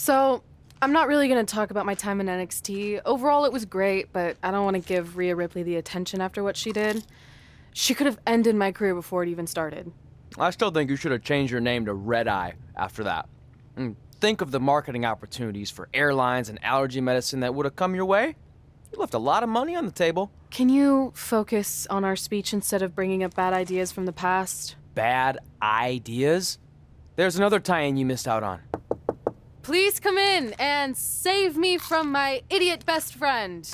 So, I'm not really gonna talk about my time in NXT. Overall, it was great, but I don't want to give Rhea Ripley the attention after what she did. She could have ended my career before it even started. I still think you should have changed your name to Red Eye after that. And think of the marketing opportunities for airlines and allergy medicine that would have come your way. You left a lot of money on the table. Can you focus on our speech instead of bringing up bad ideas from the past? Bad ideas? There's another tie-in you missed out on. Please come in and save me from my idiot best friend.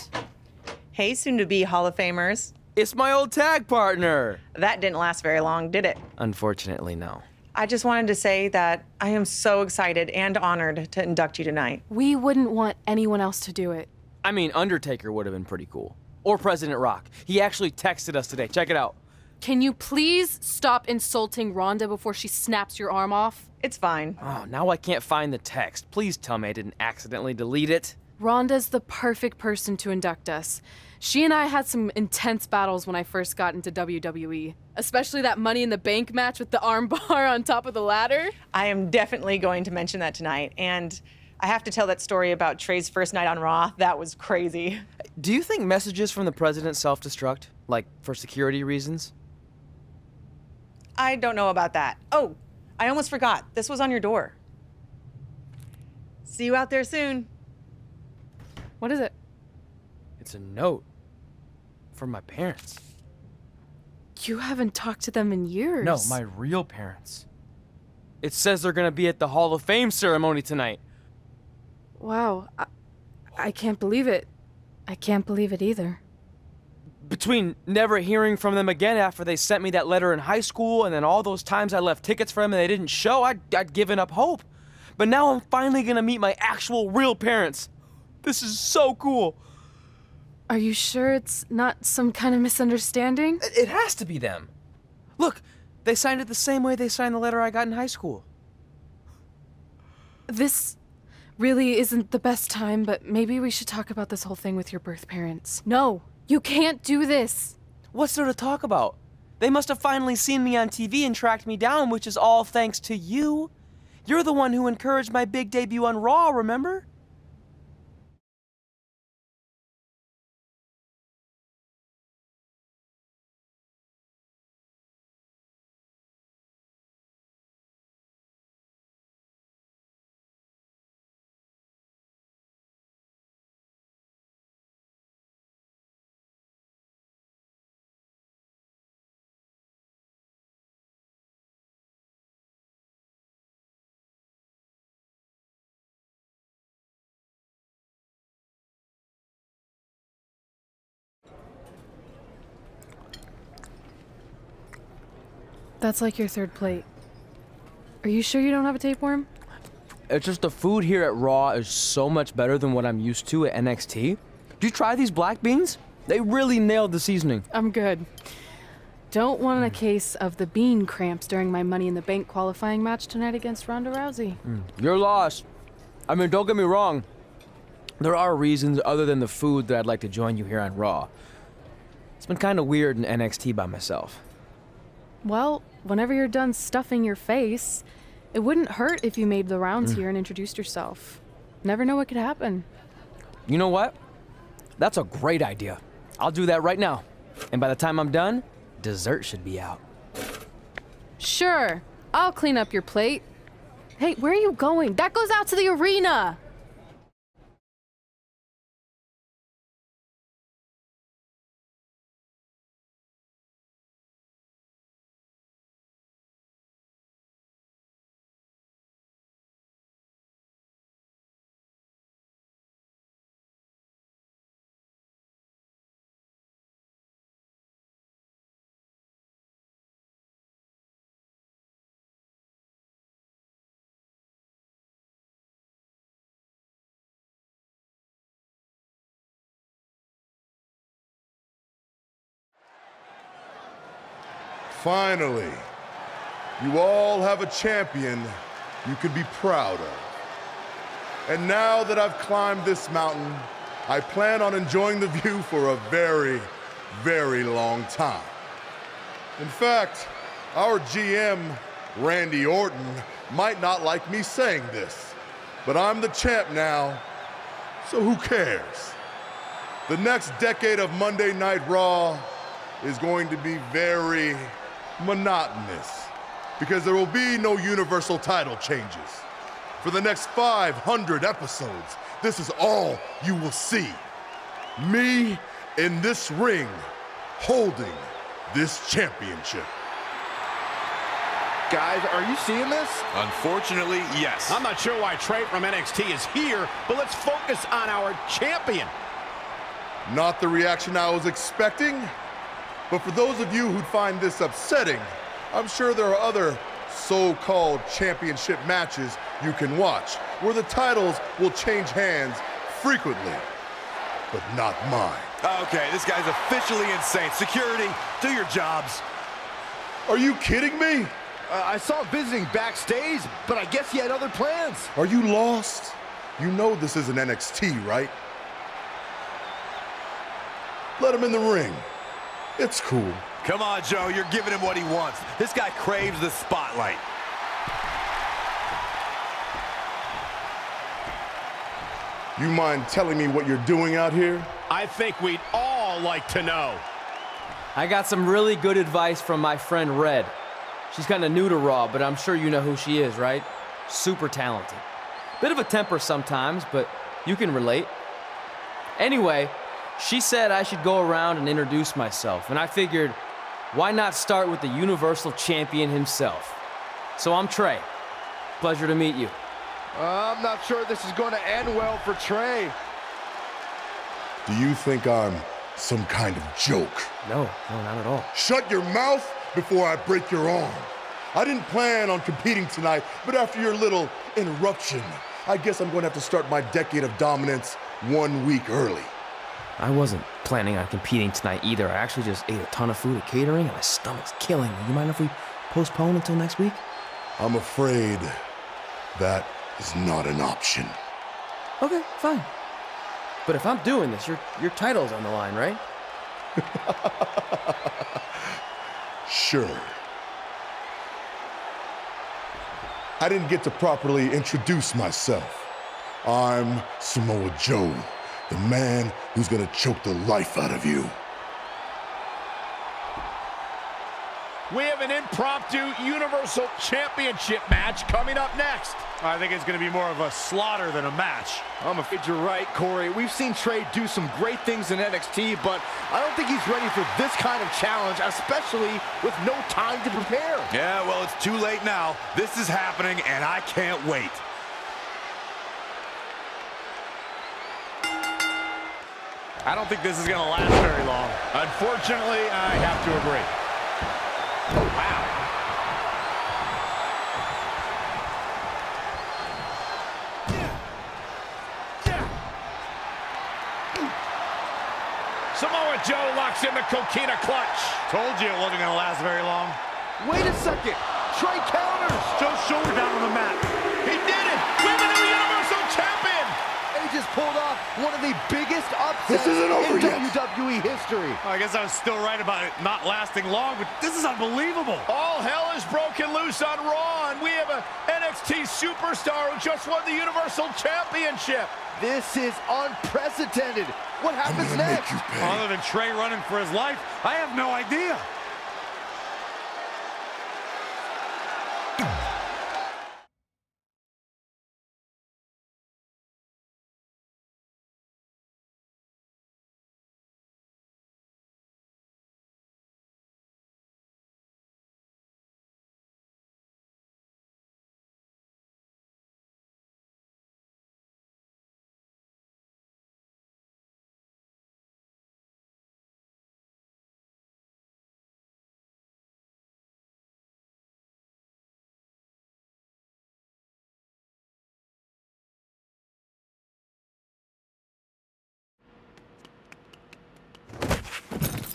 Hey, soon-to-be Hall of Famers. It's my old tag partner. That didn't last very long, did it? Unfortunately, no. I just wanted to say that I am so excited and honored to induct you tonight. We wouldn't want anyone else to do it. I mean, Undertaker would have been pretty cool. Or President Rock. He actually texted us today. Check it out. Can you please stop insulting Rhonda before she snaps your arm off? It's fine. Oh, now I can't find the text. Please tell me I didn't accidentally delete it. Rhonda's the perfect person to induct us. She and I had some intense battles when I first got into WWE, especially that Money in the Bank match with the arm bar on top of the ladder. I am definitely going to mention that tonight, and I have to tell that story about Trey's first night on Raw. That was crazy. Do you think messages from the president self-destruct? Like, for security reasons? I don't know about that. Oh, I almost forgot. This was on your door. See you out there soon. What is it? It's a note. From my parents. You haven't talked to them in years. No, my real parents. It says they're gonna be at the Hall of Fame ceremony tonight. Wow, I can't believe it. I can't believe it either. Between never hearing from them again after they sent me that letter in high school and then all those times I left tickets for them and they didn't show, I'd given up hope. But now I'm finally gonna meet my actual real parents. This is so cool. Are you sure it's not some kind of misunderstanding? It has to be them. Look, they signed it the same way they signed the letter I got in high school. This really isn't the best time, but maybe we should talk about this whole thing with your birth parents. No, you can't do this. What's there to talk about? They must have finally seen me on TV and tracked me down, which is all thanks to you. You're the one who encouraged my big debut on Raw, remember? That's like your third plate. Are you sure you don't have a tapeworm? It's just the food here at Raw is so much better than what I'm used to at NXT. Did you try these black beans? They really nailed the seasoning. I'm good. Don't want a case of the bean cramps during my Money in the Bank qualifying match tonight against Ronda Rousey. You're lost. I mean, don't get me wrong. There are reasons other than the food that I'd like to join you here on Raw. It's been kind of weird in NXT by myself. Well, whenever you're done stuffing your face, it wouldn't hurt if you made the rounds here and introduced yourself. Never know what could happen. You know what? That's a great idea. I'll do that right now. And by the time I'm done, dessert should be out. Sure, I'll clean up your plate. Hey, where are you going? That goes out to the arena! Finally, you all have a champion you can be proud of. And now that I've climbed this mountain, I plan on enjoying the view for a very, very long time. In fact, our GM, Randy Orton, might not like me saying this, But I'm the champ now, so who cares? The next decade of Monday Night Raw is going to be very monotonous because there will be no universal title changes. For the next 500 episodes, this is all you will see. Me in this ring holding this championship. Guys, are you seeing this? Unfortunately, yes. I'm not sure why Trey from NXT is here, but let's focus on our champion. Not the reaction I was expecting, but for those of you who'd find this upsetting, I'm sure there are other so-called championship matches you can watch where the titles will change hands frequently, but not mine. Okay, this guy's officially insane. Security, do your jobs. Are you kidding me? I saw him visiting backstage, but I guess he had other plans. Are you lost? You know this isn't NXT, right? Let him in the ring. It's cool. Come on, Joe, you're giving him what he wants. This guy craves the spotlight. You mind telling me what you're doing out here? I think we'd all like to know. I got some really good advice from my friend Red. She's kind of new to Raw, but I'm sure you know who she is, right? Super talented. Bit of a temper sometimes, but you can relate. Anyway, she said I should go around and introduce myself, and I figured, why not start with the Universal Champion himself? So I'm Trey. Pleasure to meet you. I'm not sure this is going to end well for Trey. Do you think I'm some kind of joke? No, not at all. Shut your mouth before I break your arm. I didn't plan on competing tonight, but after your little interruption, I guess I'm going to have to start my decade of dominance 1 week early. I wasn't planning on competing tonight either. I actually just ate a ton of food at catering, and my stomach's killing me. You mind if we postpone until next week? I'm afraid that is not an option. Okay, fine. But if I'm doing this, your title's on the line, right? Sure. I didn't get to properly introduce myself. I'm Samoa Joe, the man who's gonna choke the life out of you. We have an impromptu Universal Championship match coming up next. I think it's going to be more of a slaughter than a match. I'm afraid you're right, Corey. We've seen Trey do some great things in NXT, but I don't think he's ready for this kind of challenge, especially with no time to prepare. Yeah, well, it's too late now. This is happening, and I can't wait. I don't think this is going to last very long. Unfortunately, I have to agree. Wow. Samoa Joe locks in the coquina clutch. Told you it wasn't going to last very long. Wait a second. Trey counters. Joe's shoulder down on the mat. He did it. We have a new Universal Champion. And he just pulled off one of the biggest upsets in WWE history. I guess I was still right about it not lasting long, but this is unbelievable. All hell is broken loose on Raw, and we have an NXT superstar who just won the Universal Championship. This is unprecedented. What happens next? Other than Trey running for his life, I have no idea.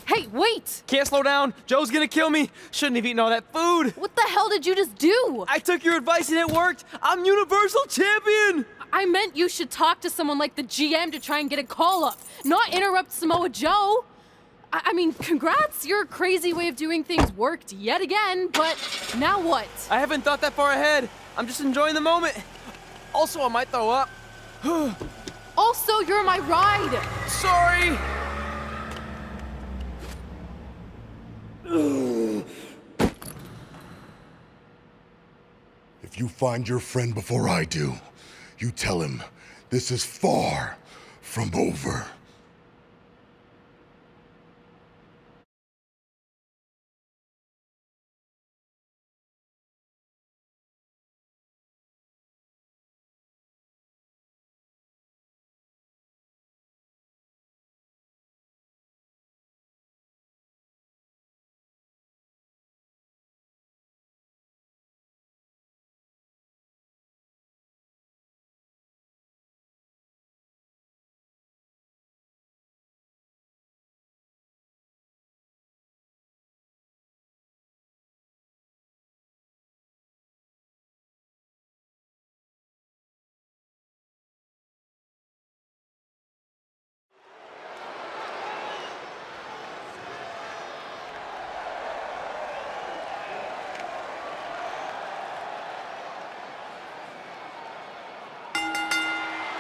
Hey, wait! Can't slow down. Joe's gonna kill me. Shouldn't have eaten all that food. What the hell did you just do? I took your advice and it worked. I'm Universal Champion. I meant you should talk to someone like the GM to try and get a call up, not interrupt Samoa Joe. I mean, congrats, your crazy way of doing things worked yet again, but now what? I haven't thought that far ahead. I'm just enjoying the moment. Also, I might throw up. Also, you're my ride. Sorry. If you find your friend before I do, you tell him this is far from over.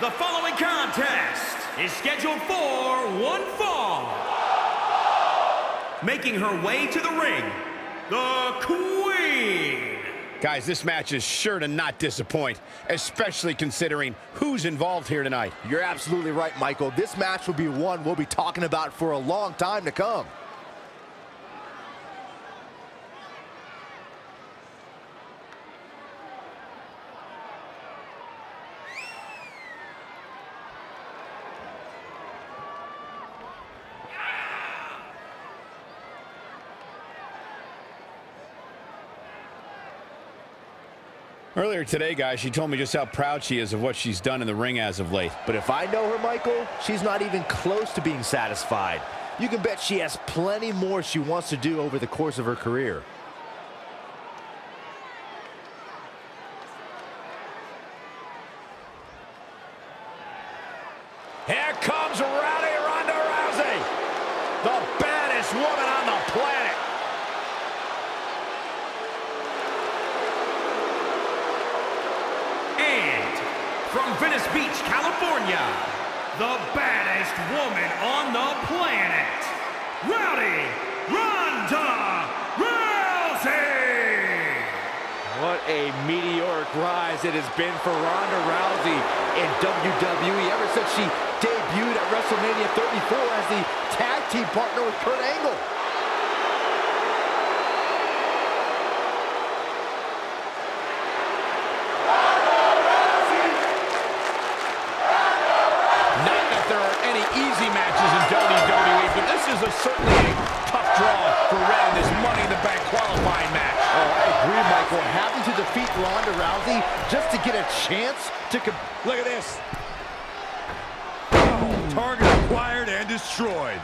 The following contest is scheduled for one fall. Making her way to the ring, the Queen. Guys, this match is sure to not disappoint, especially considering who's involved here tonight. You're absolutely right, Michael. This match will be one we'll be talking about for a long time to come. Earlier today, guys, she told me just how proud she is of what she's done in the ring as of late. But if I know her, Michael, she's not even close to being satisfied. You can bet she has plenty more she wants to do over the course of her career. Here comes Rowdy Ronda Rousey, the baddest woman on the planet. And from Venice Beach, California, the baddest woman on the planet, Rowdy Ronda Rousey! What a meteoric rise it has been for Ronda Rousey in WWE ever since she debuted at WrestleMania 34 as the tag team partner with Kurt Angle. Not that there are any easy matches in WWE, but this is certainly a tough draw for Red in this Money in the Bank qualifying match. Oh, I agree, Michael. Having to defeat Ronda Rousey just to get a chance to Look at this. Oh, target acquired and destroyed.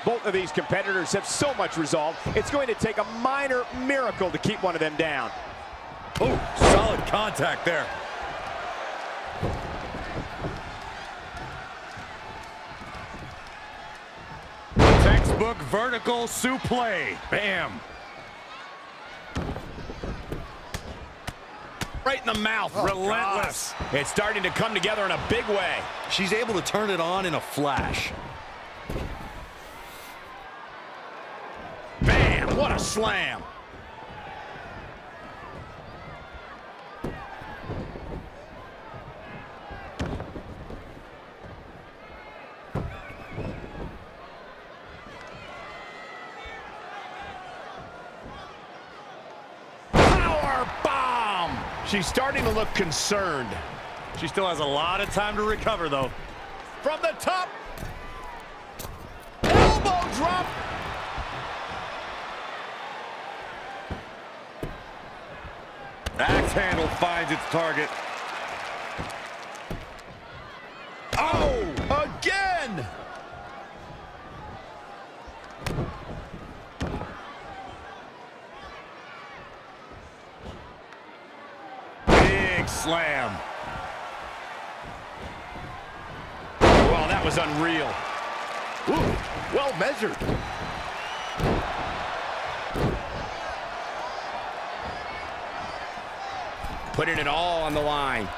Both of these competitors have so much resolve, it's going to take a minor miracle to keep one of them down. Oh, solid contact there. Textbook vertical suplex. Bam. Right in the mouth. Oh, relentless. God. It's starting to come together in a big way. She's able to turn it on in a flash. Bam! What a slam. Power bomb! She's starting to look concerned. She still has a lot of time to recover, though. From the top. Elbow drop. Axe handle finds its target. Oh, again! Big slam. Wow, that was unreal. Ooh, well measured. putting it all on the line.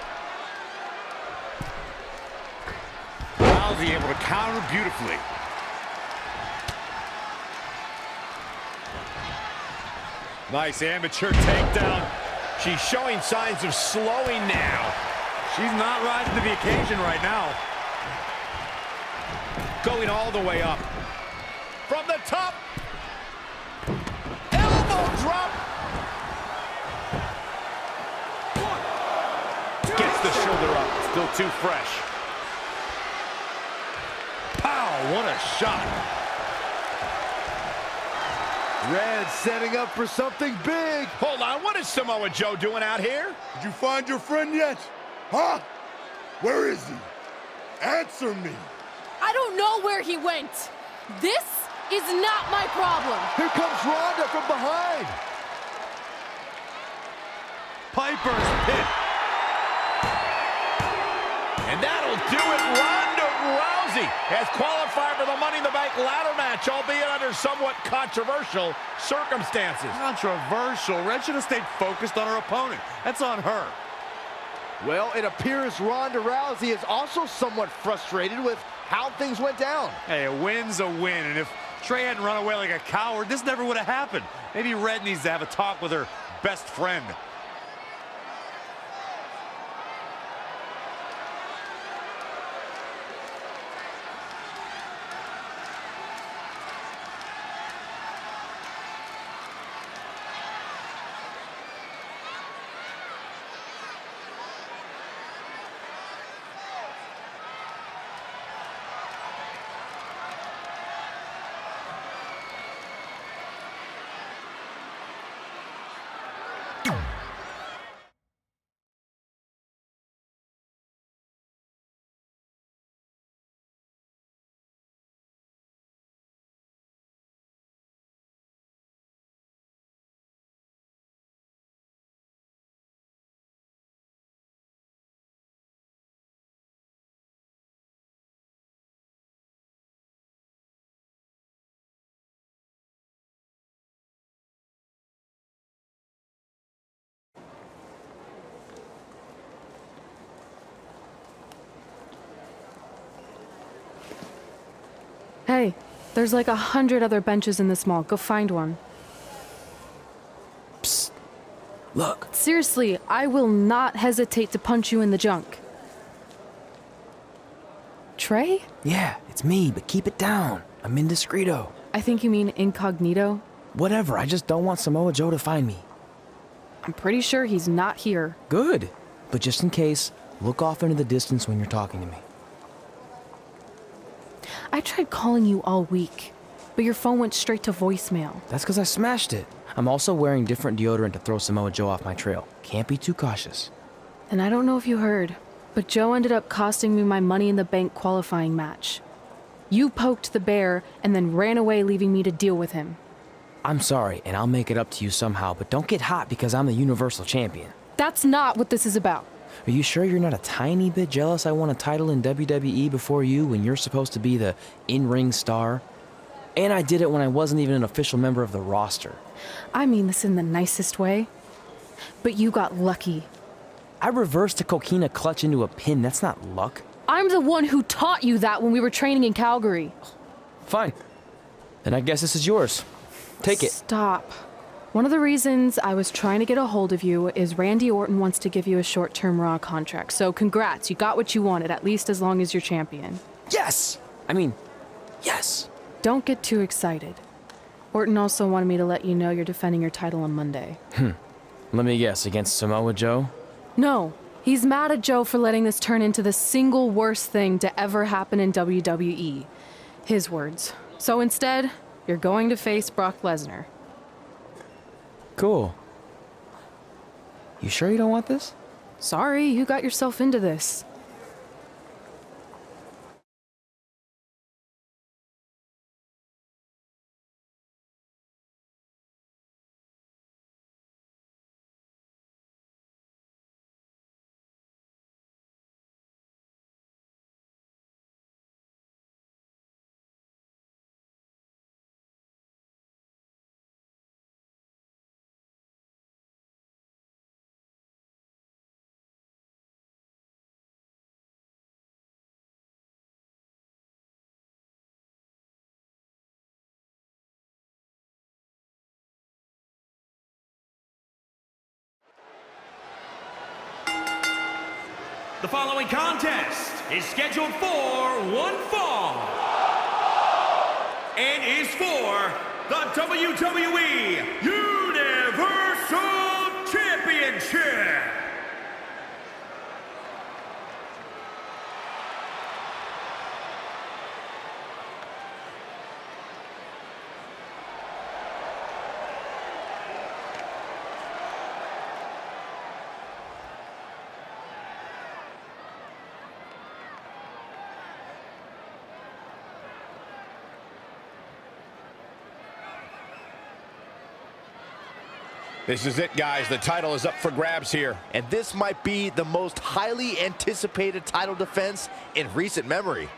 Rousey able to counter beautifully. Nice amateur takedown. She's showing signs of slowing now. She's not rising to the occasion right now. Going all the way up. From the top. Elbow drop. Gets the shoulder up. Still too fresh. Pow, what a shot. Red setting up for something big. Hold on, what is Samoa Joe doing out here? Did you find your friend yet? Huh? Where is he? Answer me. I don't know where he went. This is not my problem. Here comes Ronda from behind. Piper's pit. And that'll do it. Ronda Rousey has qualified for the Money in the Bank ladder match, albeit under somewhat controversial circumstances. Controversial. Red should have stayed focused on her opponent. That's on her. Well, it appears Ronda Rousey is also somewhat frustrated with how things went down. Hey, a win's a win, and if Trey hadn't run away like a coward, this never would have happened. Maybe Red needs to have a talk with her best friend. Hey, there's like 100 other benches in this mall. Go find one. Psst. Look. Seriously, I will not hesitate to punch you in the junk. Trey? Yeah, it's me, but keep it down. I'm indiscreto. I think you mean incognito. Whatever, I just don't want Samoa Joe to find me. I'm pretty sure he's not here. Good. But just in case, look off into the distance when you're talking to me. I tried calling you all week, but your phone went straight to voicemail. That's because I smashed it. I'm also wearing different deodorant to throw Samoa Joe off my trail. Can't be too cautious. And I don't know if you heard, but Joe ended up costing me my Money in the Bank qualifying match. You poked the bear and then ran away, leaving me to deal with him. I'm sorry, and I'll make it up to you somehow, but don't get hot because I'm the Universal Champion. That's not what this is about. Are you sure you're not a tiny bit jealous I won a title in WWE before you when you're supposed to be the in-ring star? And I did it when I wasn't even an official member of the roster. I mean this in the nicest way. But you got lucky. I reversed a coquina clutch into a pin. That's not luck. I'm the one who taught you that when we were training in Calgary. Fine. Then I guess this is yours. Take it. Stop. One of the reasons I was trying to get a hold of you is Randy Orton wants to give you a short-term Raw contract. So congrats, you got what you wanted, at least as long as you're champion. Yes! I mean, yes! Don't get too excited. Orton also wanted me to let you know you're defending your title on Monday. Let me guess, against Samoa Joe? No, he's mad at Joe for letting this turn into the single worst thing to ever happen in WWE. His words. So instead, you're going to face Brock Lesnar. Cool. You sure you don't want this? Sorry, you got yourself into this. The following contest is scheduled for one fall and is for the WWE Universal Championship. This is it, guys. The title is up for grabs here. And this might be the most highly anticipated title defense in recent memory.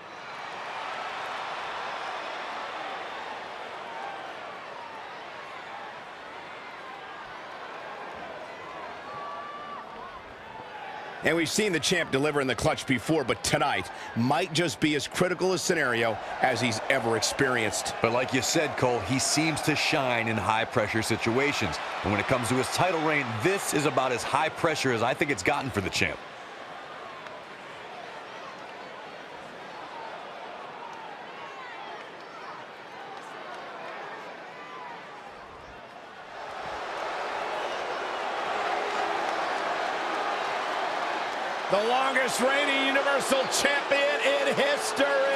And we've seen the champ deliver in the clutch before, but tonight might just be as critical a scenario as he's ever experienced. But like you said, Cole, he seems to shine in high-pressure situations. And when it comes to his title reign, this is about as high pressure as I think it's gotten for the champ. The longest reigning Universal Champion in history.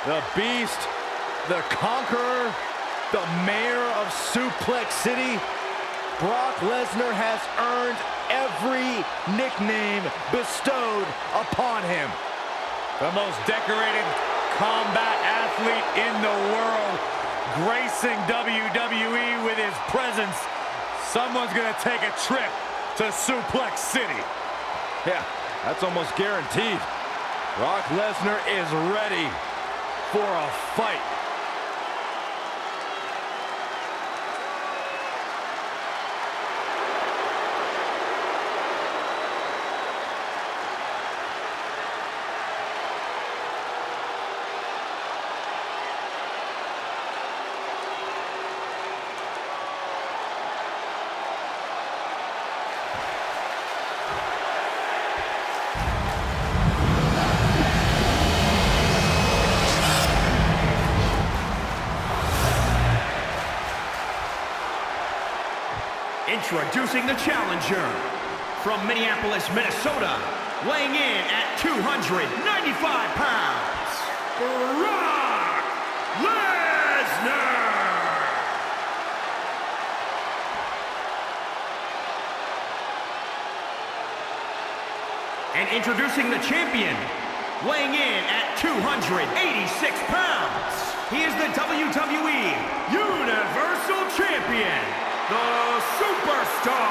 The Beast, the Conqueror, the Mayor of Suplex City. Brock Lesnar has earned every nickname bestowed upon him. The most decorated combat athlete in the world, gracing WWE with his presence. Someone's gonna take a trip to Suplex City. Yeah, that's almost guaranteed. Brock Lesnar is ready for a fight. Introducing the challenger from Minneapolis, Minnesota, weighing in at 295 pounds, Brock Lesnar. And introducing the champion, weighing in at 286 pounds, he is the WWE Universal Champion, the Superstar.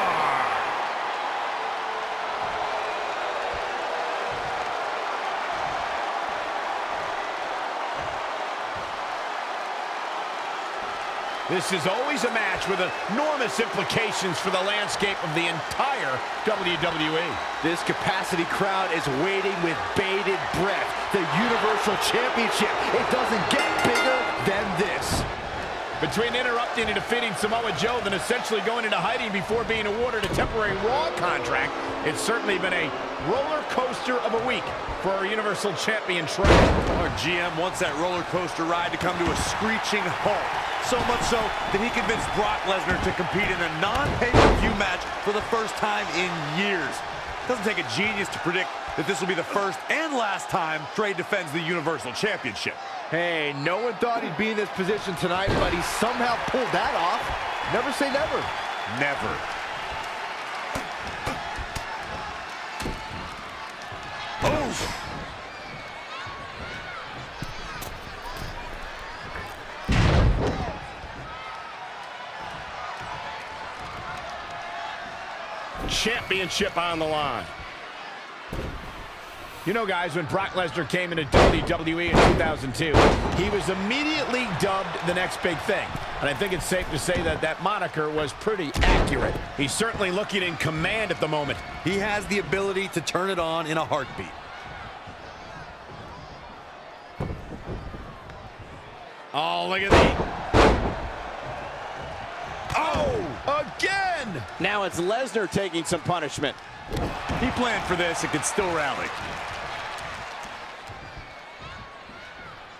This is always a match with enormous implications for the landscape of the entire WWE. This capacity crowd is waiting with bated breath. The Universal Championship. It doesn't get bigger than this. Between interrupting and defeating Samoa Joe, then essentially going into hiding before being awarded a temporary Raw contract, it's certainly been a roller coaster of a week for our Universal Champion, Trey. Our GM wants that roller coaster ride to come to a screeching halt. So much so that he convinced Brock Lesnar to compete in a non-pay-per-view match for the first time in years. It doesn't take a genius to predict that this will be the first and last time Trey defends the Universal Championship. Hey, no one thought he'd be in this position tonight, but he somehow pulled that off. Never say never. Never. Oof. Championship on the line. You know, guys, when Brock Lesnar came into WWE in 2002, he was immediately dubbed the next big thing. And I think it's safe to say that that moniker was pretty accurate. He's certainly looking in command at the moment. He has the ability to turn it on in a heartbeat. Oh, look at that. Oh, again! Now it's Lesnar taking some punishment. He planned for this and can still rally.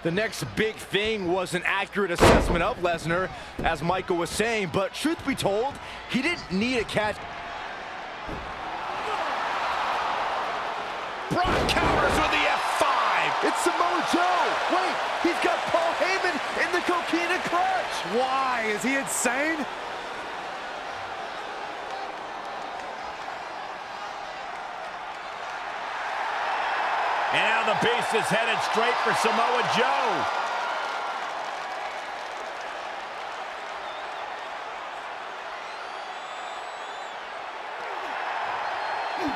The next big thing was an accurate assessment of Lesnar, as Michael was saying, but truth be told, he didn't need a catch. Brock counters with the F5. It's Samoa Joe. Wait, he's got Paul Heyman in the coquina clutch. Why? Is he insane? And now the beast is headed straight for Samoa Joe.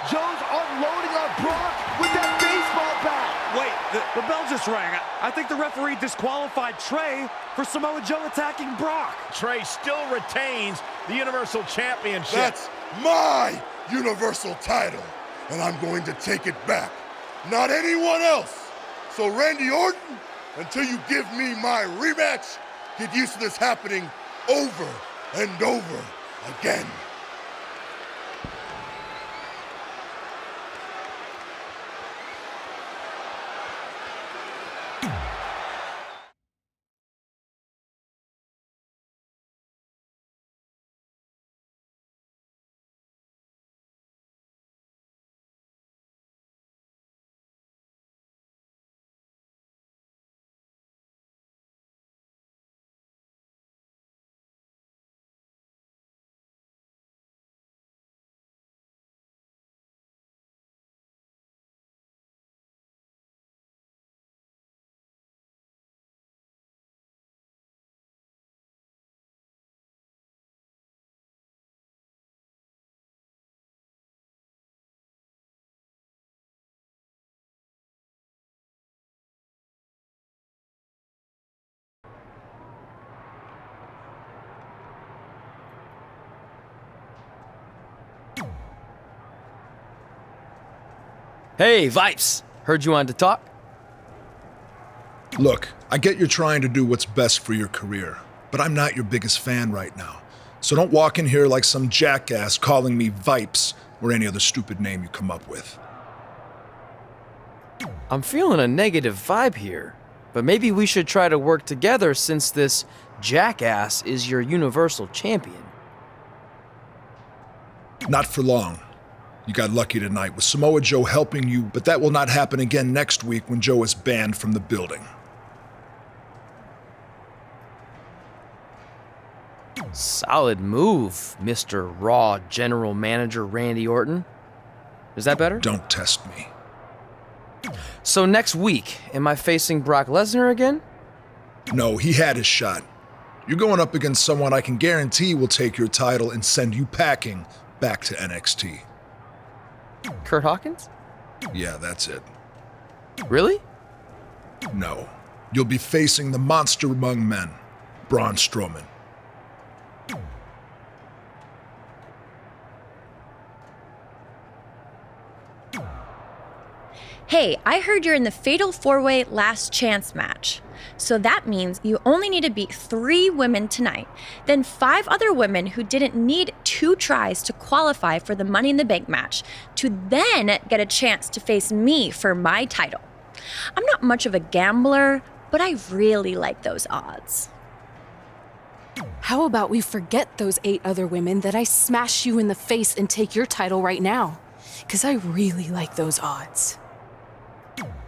Joe's unloading on Brock with that baseball bat. Wait, the bell just rang. I think the referee disqualified Trey for Samoa Joe attacking Brock. Trey still retains the Universal Championship. That's my Universal title, and I'm going to take it back. Not anyone else. So Randy Orton, until you give me my rematch, get used to this happening over and over again. Hey, Vipes! Heard you wanted to talk? Look, I get you're trying to do what's best for your career, but I'm not your biggest fan right now. So don't walk in here like some jackass calling me Vipes or any other stupid name you come up with. I'm feeling a negative vibe here, but maybe we should try to work together since this jackass is your Universal Champion. Not for long. You got lucky tonight with Samoa Joe helping you, but that will not happen again next week when Joe is banned from the building. Solid move, Mr. Raw General Manager Randy Orton. Is that better? Don't test me. So next week, am I facing Brock Lesnar again? No, he had his shot. You're going up against someone I can guarantee will take your title and send you packing back to NXT. Kurt Hawkins? Yeah, that's it. Really? No. You'll be facing the monster among men, Braun Strowman. Hey, I heard you're in the Fatal 4-Way Last Chance match. So that means you only need to beat 3 women tonight, then 5 other women who didn't need 2 tries to qualify for the Money in the Bank match to then get a chance to face me for my title. I'm not much of a gambler, but I really like those odds. How about we forget those 8 other women that I smash you in the face and take your title right now? Because I really like those odds.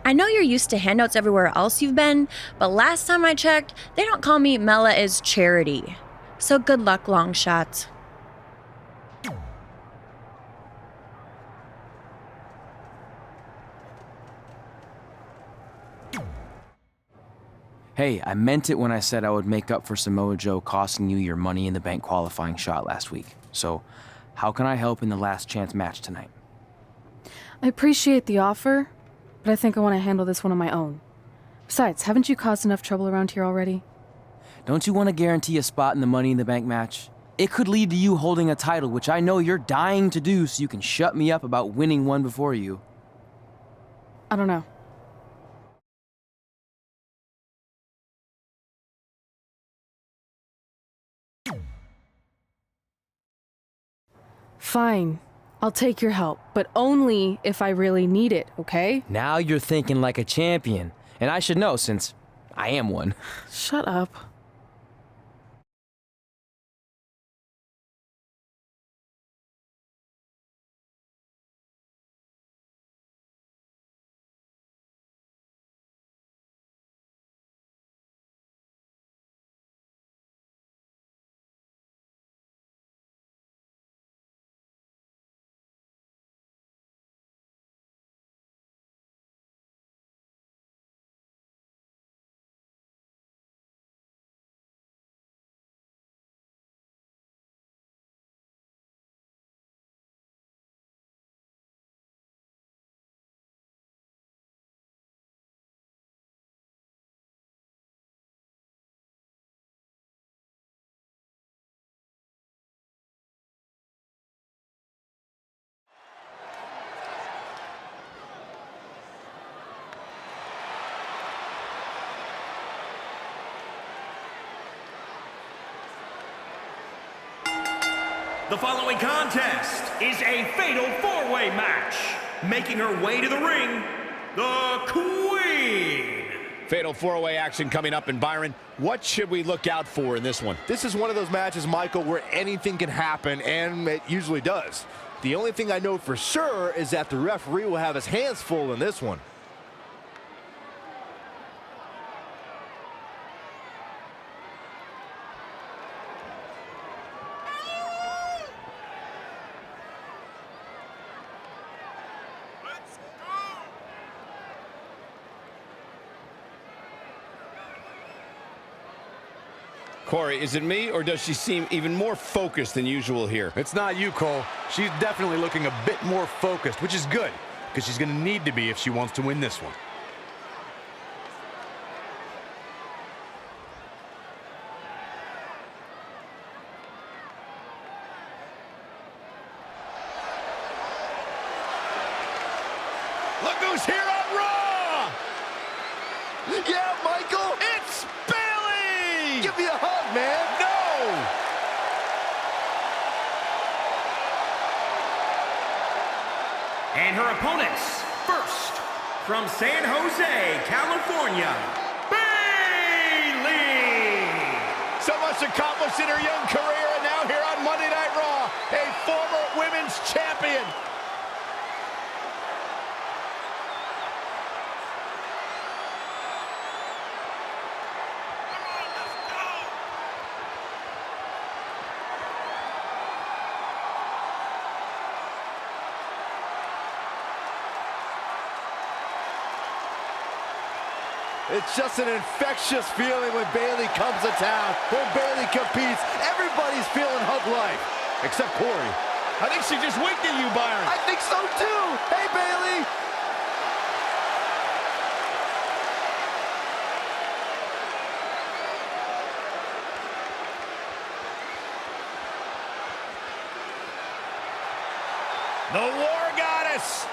I know you're used to handouts everywhere else you've been, but last time I checked, they don't call me Mela is Charity. So good luck, long shots. Hey, I meant it when I said I would make up for Samoa Joe costing you your Money in the Bank qualifying shot last week. So, how can I help in the last chance match tonight? I appreciate the offer, but I think I want to handle this one on my own. Besides, haven't you caused enough trouble around here already? Don't you want to guarantee a spot in the Money in the Bank match? It could lead to you holding a title, which I know you're dying to do, so you can shut me up about winning one before you. I don't know. Fine. I'll take your help, but only if I really need it, okay? Now you're thinking like a champion, and I should know since I am one. Shut up. The following contest is a fatal four-way match. Making her way to the ring, the Queen. Fatal four-way action coming up. And Byron, what should we look out for in this one? This is one of those matches, Michael, where anything can happen, and it usually does. The only thing I know for sure is that the referee will have his hands full in this one. Corey, is it me, or does she seem even more focused than usual here? It's not you, Cole. She's definitely looking a bit more focused, which is good, because she's going to need to be if she wants to win this one. Look who's here on Raw! Yeah, Michael! It's Bayley! Give me a hug, man! No! And her opponents, first, from San Jose, California, Bayley! So much accomplished in her young career, and now here on Monday Night Raw, a former women's champion. It's just an infectious feeling when Bayley comes to town. When Bayley competes, everybody's feeling hug life. Except Corey. I think she just winked at you, Byron. I think so too. Hey, Bayley. The War Goddess.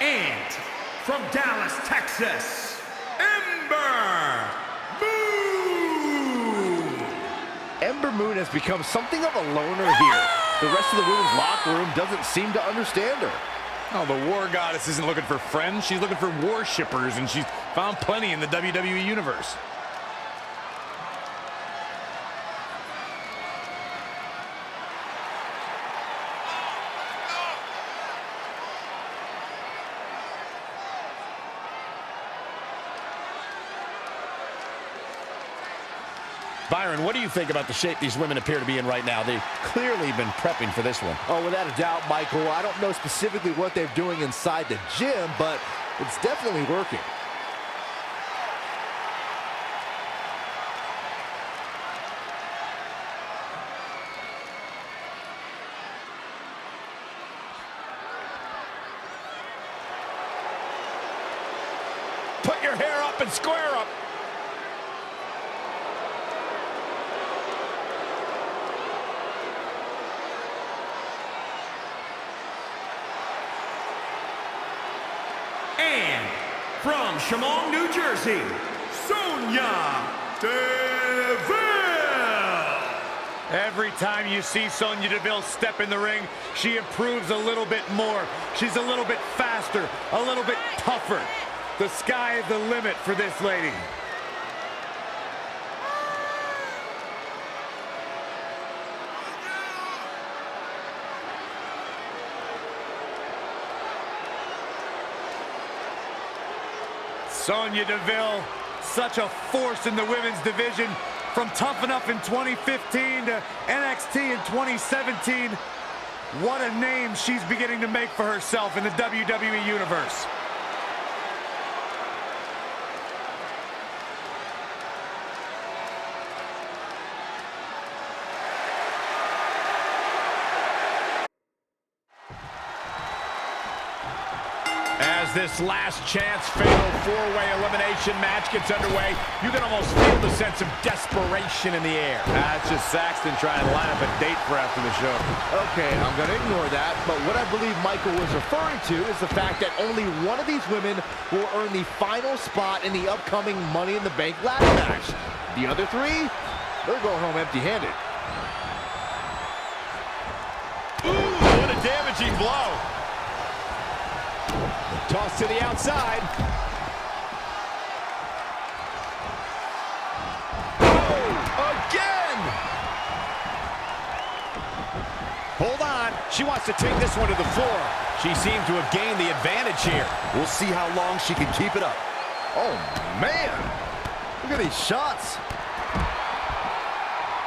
And from Dallas, Texas, Ember Moon! Ember Moon has become something of a loner here. The rest of the women's locker room doesn't seem to understand her. Oh, the War Goddess isn't looking for friends. She's looking for worshippers, and she's found plenty in the WWE Universe. Byron, what do you think about the shape these women appear to be in right now? They've clearly been prepping for this one. Oh, without a doubt, Michael. I don't know specifically what they're doing inside the gym, but it's definitely working. Put your hair up and square up. And from Chemung, New Jersey, Sonya Deville. Every time you see Sonya Deville step in the ring, she improves a little bit more. She's a little bit faster, a little bit tougher. The sky is the limit for this lady. Sonya Deville, such a force in the women's division. From Tough Enough in 2015 to NXT in 2017, what a name she's beginning to make for herself in the WWE Universe. As this last chance fatal four-way elimination match gets underway, you can almost feel the sense of desperation in the air. That's just Saxton trying to line up a date for after the show. Okay, I'm going to ignore that, but what I believe Michael was referring to is the fact that only one of these women will earn the final spot in the upcoming Money in the Bank ladder match. The other three, they're going home empty-handed. Ooh, what a damaging blow. Toss to the outside. Oh, again! Hold on. She wants to take this one to the floor. She seemed to have gained the advantage here. We'll see how long she can keep it up. Oh, man! Look at these shots.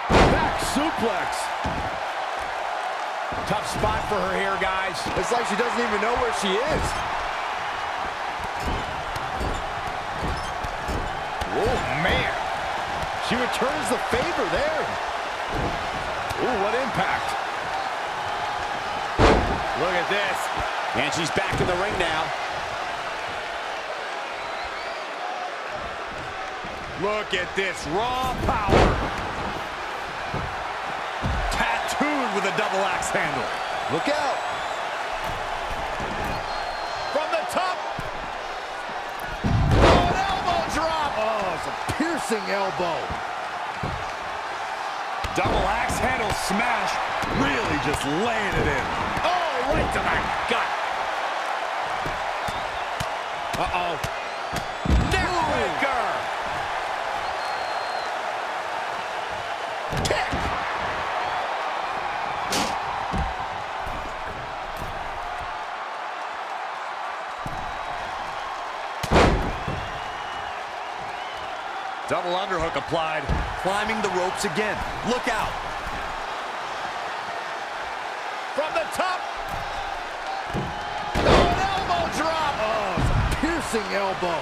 Back suplex. Tough spot for her here, guys. It's like she doesn't even know where she is. Oh, man. She returns the favor there. Ooh, what impact. Look at this. And she's back in the ring now. Look at this raw power. Tattooed with a double axe handle. Look out. From the top. Oh, an elbow drop. Oh, it's a piercing elbow. Double axe handle smash. Really just laying it in. Oh, right to the gut. Uh-oh. Neckbreaker. Kick. Double underhook applied. Climbing the ropes again. Look out. From the top. Oh, an elbow drop. Oh, it's a piercing elbow.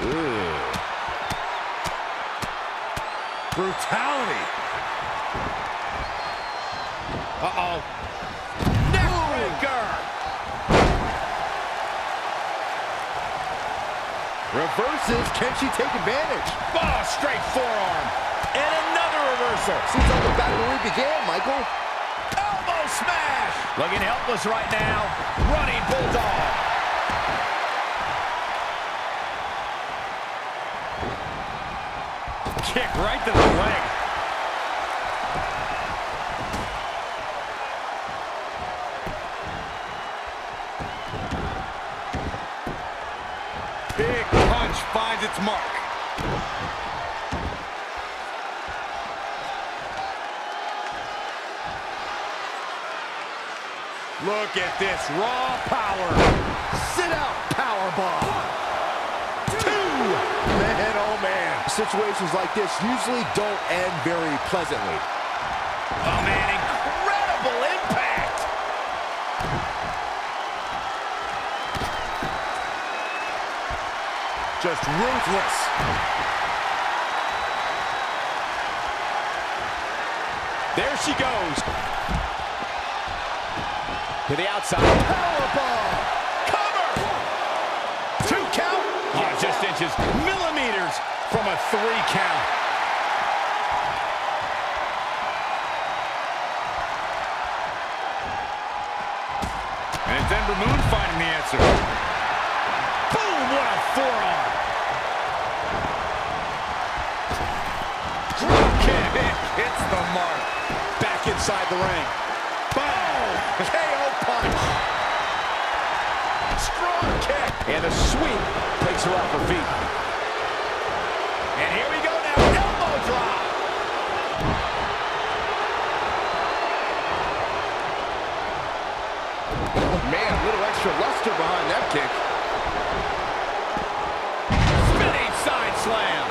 Ooh. Brutality. Uh-oh. Neckbreaker. Reverses. Can she take advantage? Oh, straight forearm. And another reversal. Seems like we're back where we began, Michael. Elbow smash. Looking helpless right now. Running bulldog. Kick right to the leg. Big punch finds its mark. Look at this raw power. Sit out powerbomb. 2. Man, oh man. Situations like this usually don't end very pleasantly. Oh man, incredible impact. Just ruthless. There she goes. To the outside. Powerbomb. Cover. 2 count. Oh, just inches, millimeters from a 3 count. And it's Ember Moon finding the answer. Boom, what a forearm. Drop kick. It hits the mark. Back inside the ring. Boom. KO punch. Strong kick. And a sweep takes her off her feet. And here we go now. Elbow drop. Man, a little extra luster behind that kick. Spinning side slam.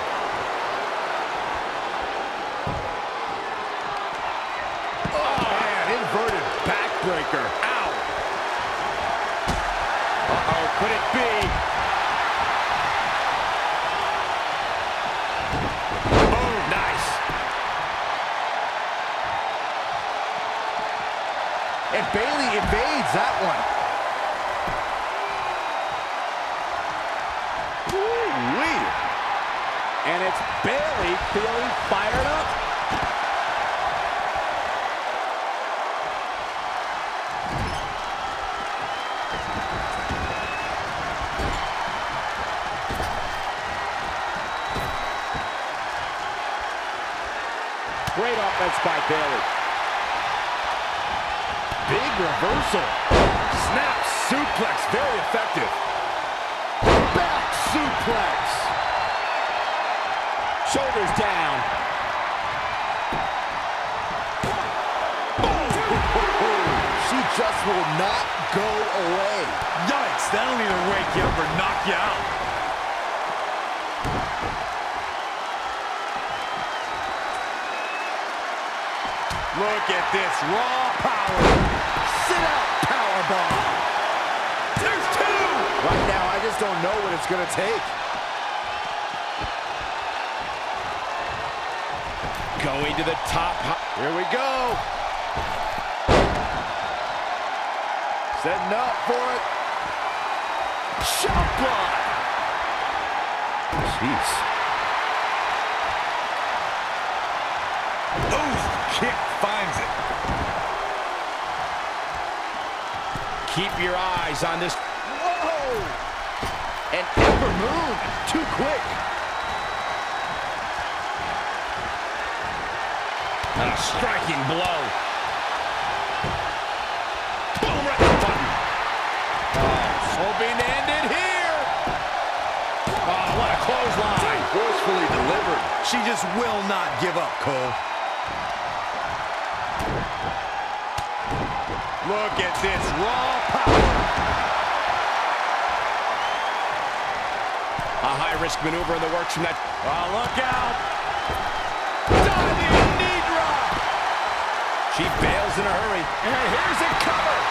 Oh, man, inverted backbreaker. Ow. Uh-oh, could it be? Boom, nice. And Bayley evades that one. Ooh-wee. And it's Bayley feeling fired up. Great offense by Bayley. Big reversal. Snap suplex, very effective. Back suplex. Shoulders down. She just will not go away. Yikes, that'll either wake you up or knock you out. Look at this raw power. Sit out powerbomb. There's 2. Right now, I just don't know what it's going to take. Going to the top. Here we go. Setting up for it. Shot block. Jeez. Kick finds it. Keep your eyes on this. Whoa! And Ember Moon, too quick. A striking blow. Boom, right in the button. Oh, hoping to end it here. Oh, what a clothesline. Forcefully delivered. She just will not give up, Cole. Look at this raw power. A high-risk maneuver in the works from that. Oh, look out. Diving knee drop. She bails in a hurry. And here's a cover.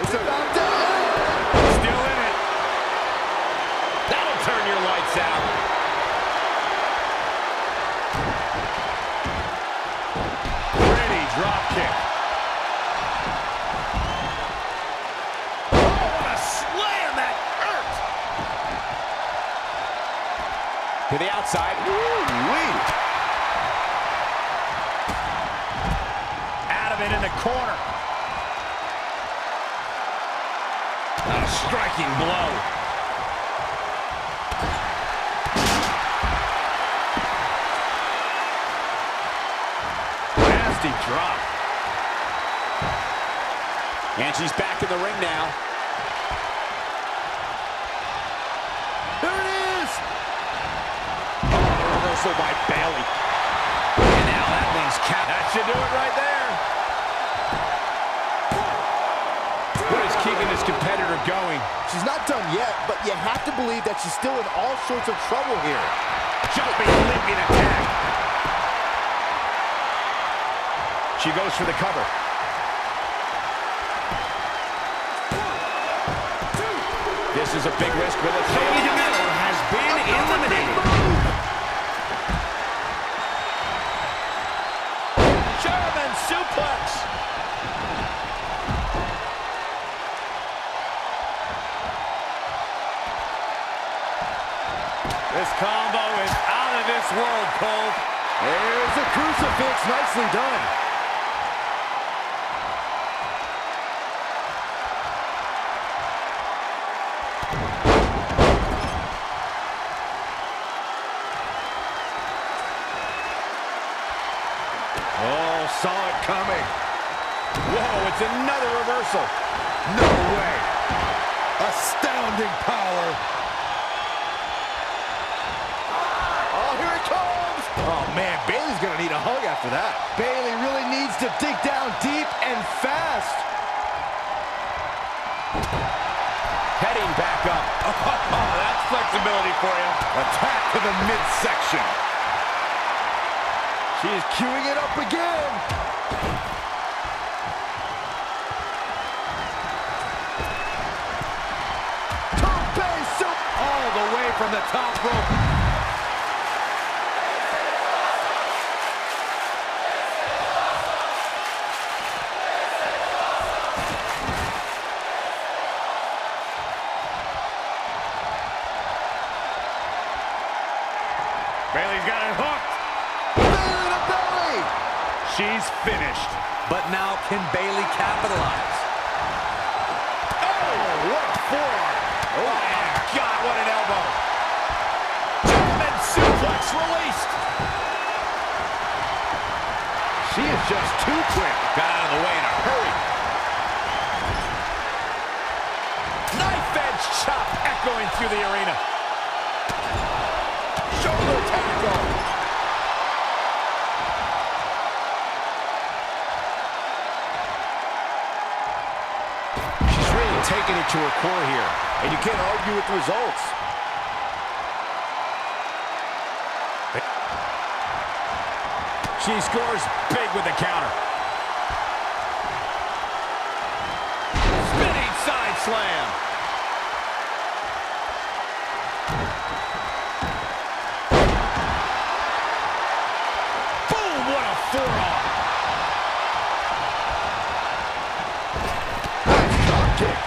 It's about done. Still in it. That'll turn your lights out. Pretty drop kick. Oh, what a slam that hurt. To the outside. Woo-wee. Out of it in the corner. A striking blow. Nasty drop. And she's back in the ring now. There it is! Oh, reversal by Bayley. And now that one's count. That should do it right there. What is keeping this competitor going? She's not done yet, but you have to believe that she's still in all sorts of trouble here. Jumping, leaping attack. She goes for the cover. This is a big risk. Will it pay off? has been eliminated. world, Cole. There's a crucifix. Nicely done. Oh, saw it coming. Whoa, it's another reversal. No way. Astounding power. Oh, here it comes. Oh, man, Bayley's going to need a hug after that. Bayley really needs to dig down deep and fast. Heading back up. Oh, that's flexibility for you. Attack to the midsection. She is queuing it up again. All the way from the top rope. Bayley's got it hooked. Bayley to belly. She's finished. But now can Bayley capitalize? Oh, what a forearm. Oh, my God, what an elbow. German suplex released. She is just too quick. Got out of the way in a hurry. Knife edge chop echoing through the arena. Shoulder tackle. She's really taking it to her core here, and you can't argue with the results. She scores big with the counter. Spinning side slam. Boom, what a forearm. Nice drop kick.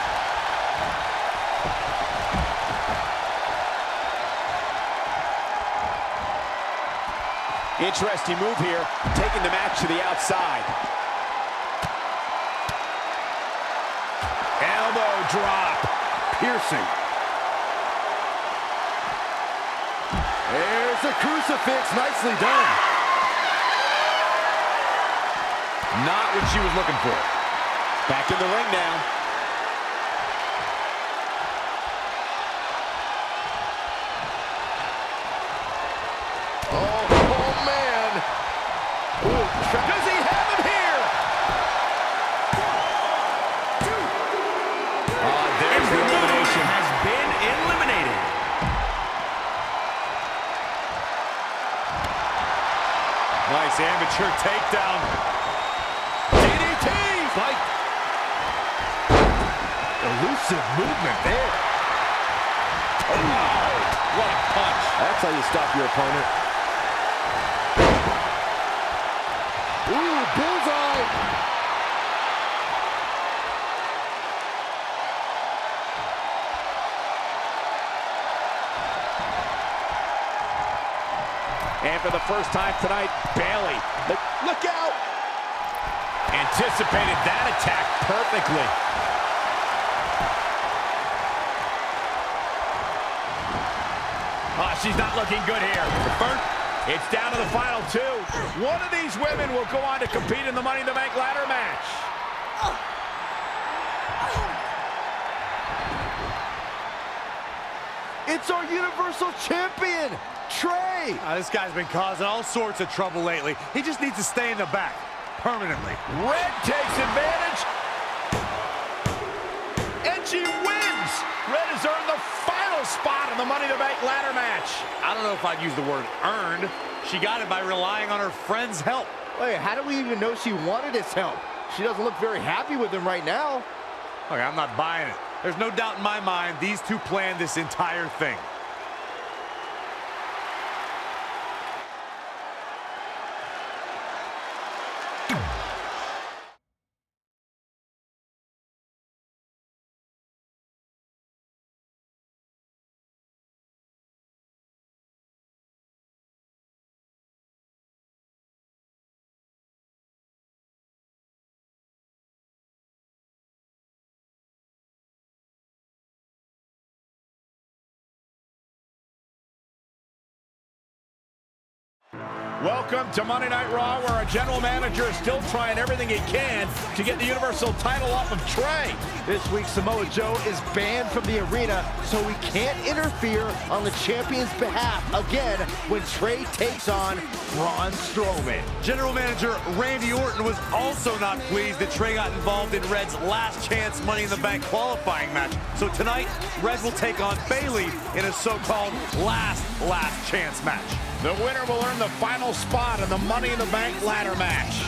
Interesting move here, taking the match to the outside. Elbow drop. Piercing. There's a crucifix. Nicely done. Not what she was looking for. Back in the ring now. Does he have it here? There's the elimination. Has been eliminated. Nice amateur takedown. DDT! Fight. Elusive movement there. Oh, what a punch. That's how you stop your opponent. Ooh, bullseye! And for the first time tonight, Bayley. Look out! Anticipated that attack perfectly. She's not looking good here. It's down to the final two. One of these women will go on to compete in the Money in the Bank ladder match. It's our Universal Champion, Trey! This guy's been causing all sorts of trouble lately. He just needs to stay in the back, permanently. Red takes advantage. And she wins. Red has earned the final spot in the Money in the Bank ladder match. I don't know if I'd use the word earned. She got it by relying on her friend's help. Wait, how do we even know she wanted his help? She doesn't look very happy with him right now. Okay, I'm not buying it. There's no doubt in my mind these two planned this entire thing. Welcome to Monday Night Raw, where our general manager is still trying everything he can to get the Universal title off of Trey. This week, Samoa Joe is banned from the arena, so he can't interfere on the champion's behalf again when Trey takes on Braun Strowman. General Manager Randy Orton was also not pleased that Trey got involved in Red's last chance Money in the Bank qualifying match. So tonight, Red will take on Bayley in a so-called last chance match. The winner will earn the final spot in the Money in the Bank ladder match.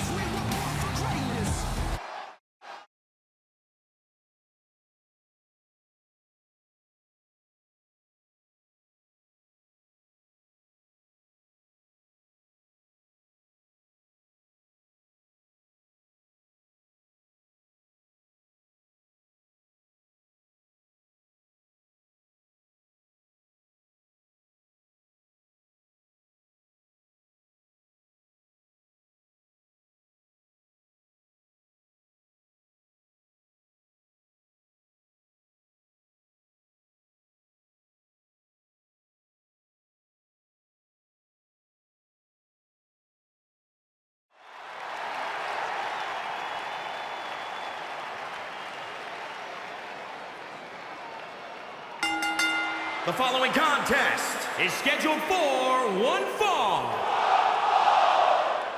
The following contest is scheduled for one fall.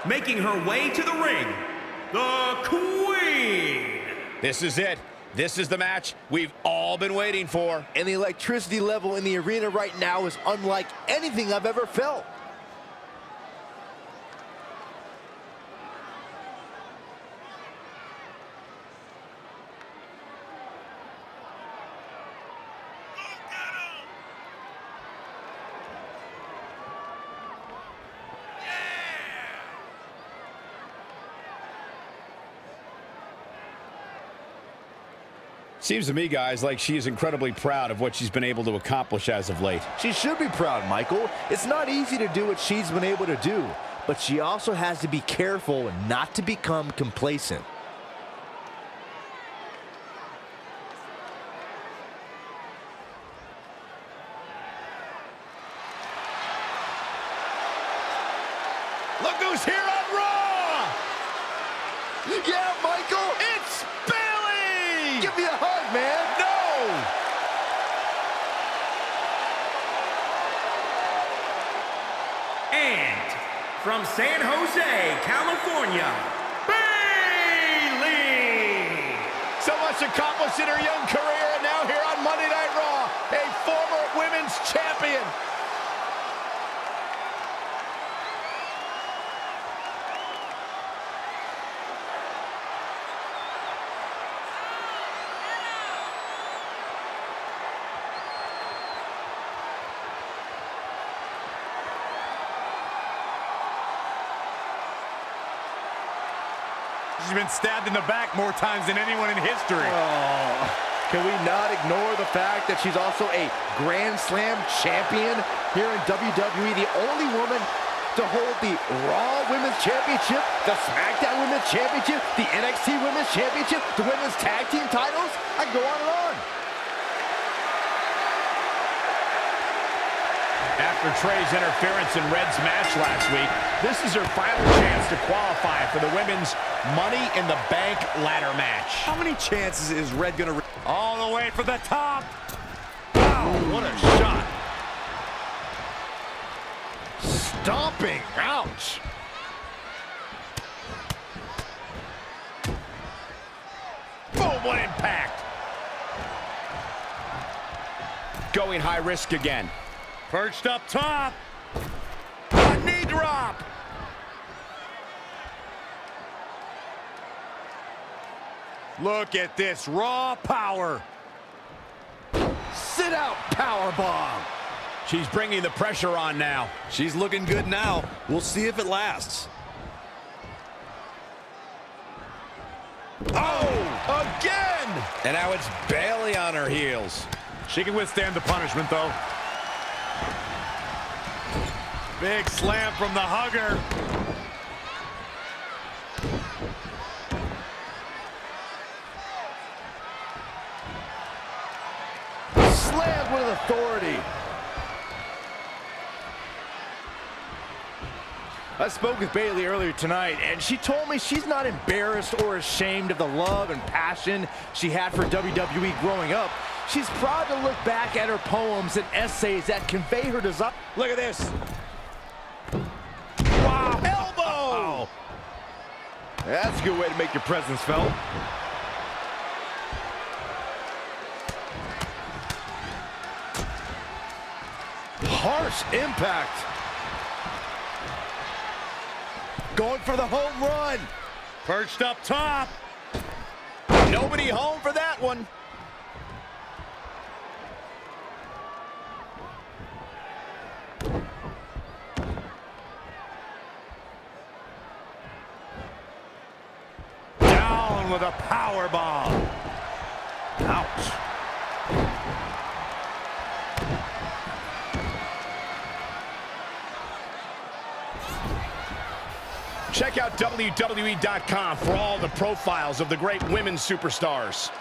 Making her way to the ring, the Queen. This is it. This is the match we've all been waiting for. And the electricity level in the arena right now is unlike anything I've ever felt. Seems to me, guys, like she is incredibly proud of what she's been able to accomplish as of late. She should be proud, Michael. It's not easy to do what she's been able to do, but she also has to be careful not to become complacent. Look who's here on Raw! Yeah, Michael! It's Bayley! Give me a hug, man! No! And from San Jose, California, Bayley! So much accomplished in her young career, and now here on Monday Night Raw, a former women's champion. She's been stabbed in the back more times than anyone in history. Oh, can we not ignore the fact that she's also a Grand Slam champion here in WWE, the only woman to hold the Raw Women's Championship, the SmackDown Women's Championship, the NXT Women's Championship, the Women's Tag Team titles? I can go on and on. After Trey's interference in Red's match last week, this is her final chance to qualify for the Women's Money in the Bank ladder match. How many chances is Red gonna... All the way for the top. Wow, what a shot. Stomping. Ouch. Boom, what impact. Going high risk again. Perched up top. A knee drop. Look at this raw power. Sit out powerbomb. She's bringing the pressure on now. She's looking good now. We'll see if it lasts. Oh, again! And now it's Bayley on her heels. She can withstand the punishment, though. Big slam from the hugger. Slammed with authority. I spoke with Bayley earlier tonight, and she told me she's not embarrassed or ashamed of the love and passion she had for WWE growing up. She's proud to look back at her poems and essays that convey her desire. Look at this. Wow, elbow! That's a good way to make your presence felt. Harsh impact. Going for the home run. Perched up top. Nobody home for that one. Down with a power bomb. Ouch. Check out WWE.com for all the profiles of the great women's superstars.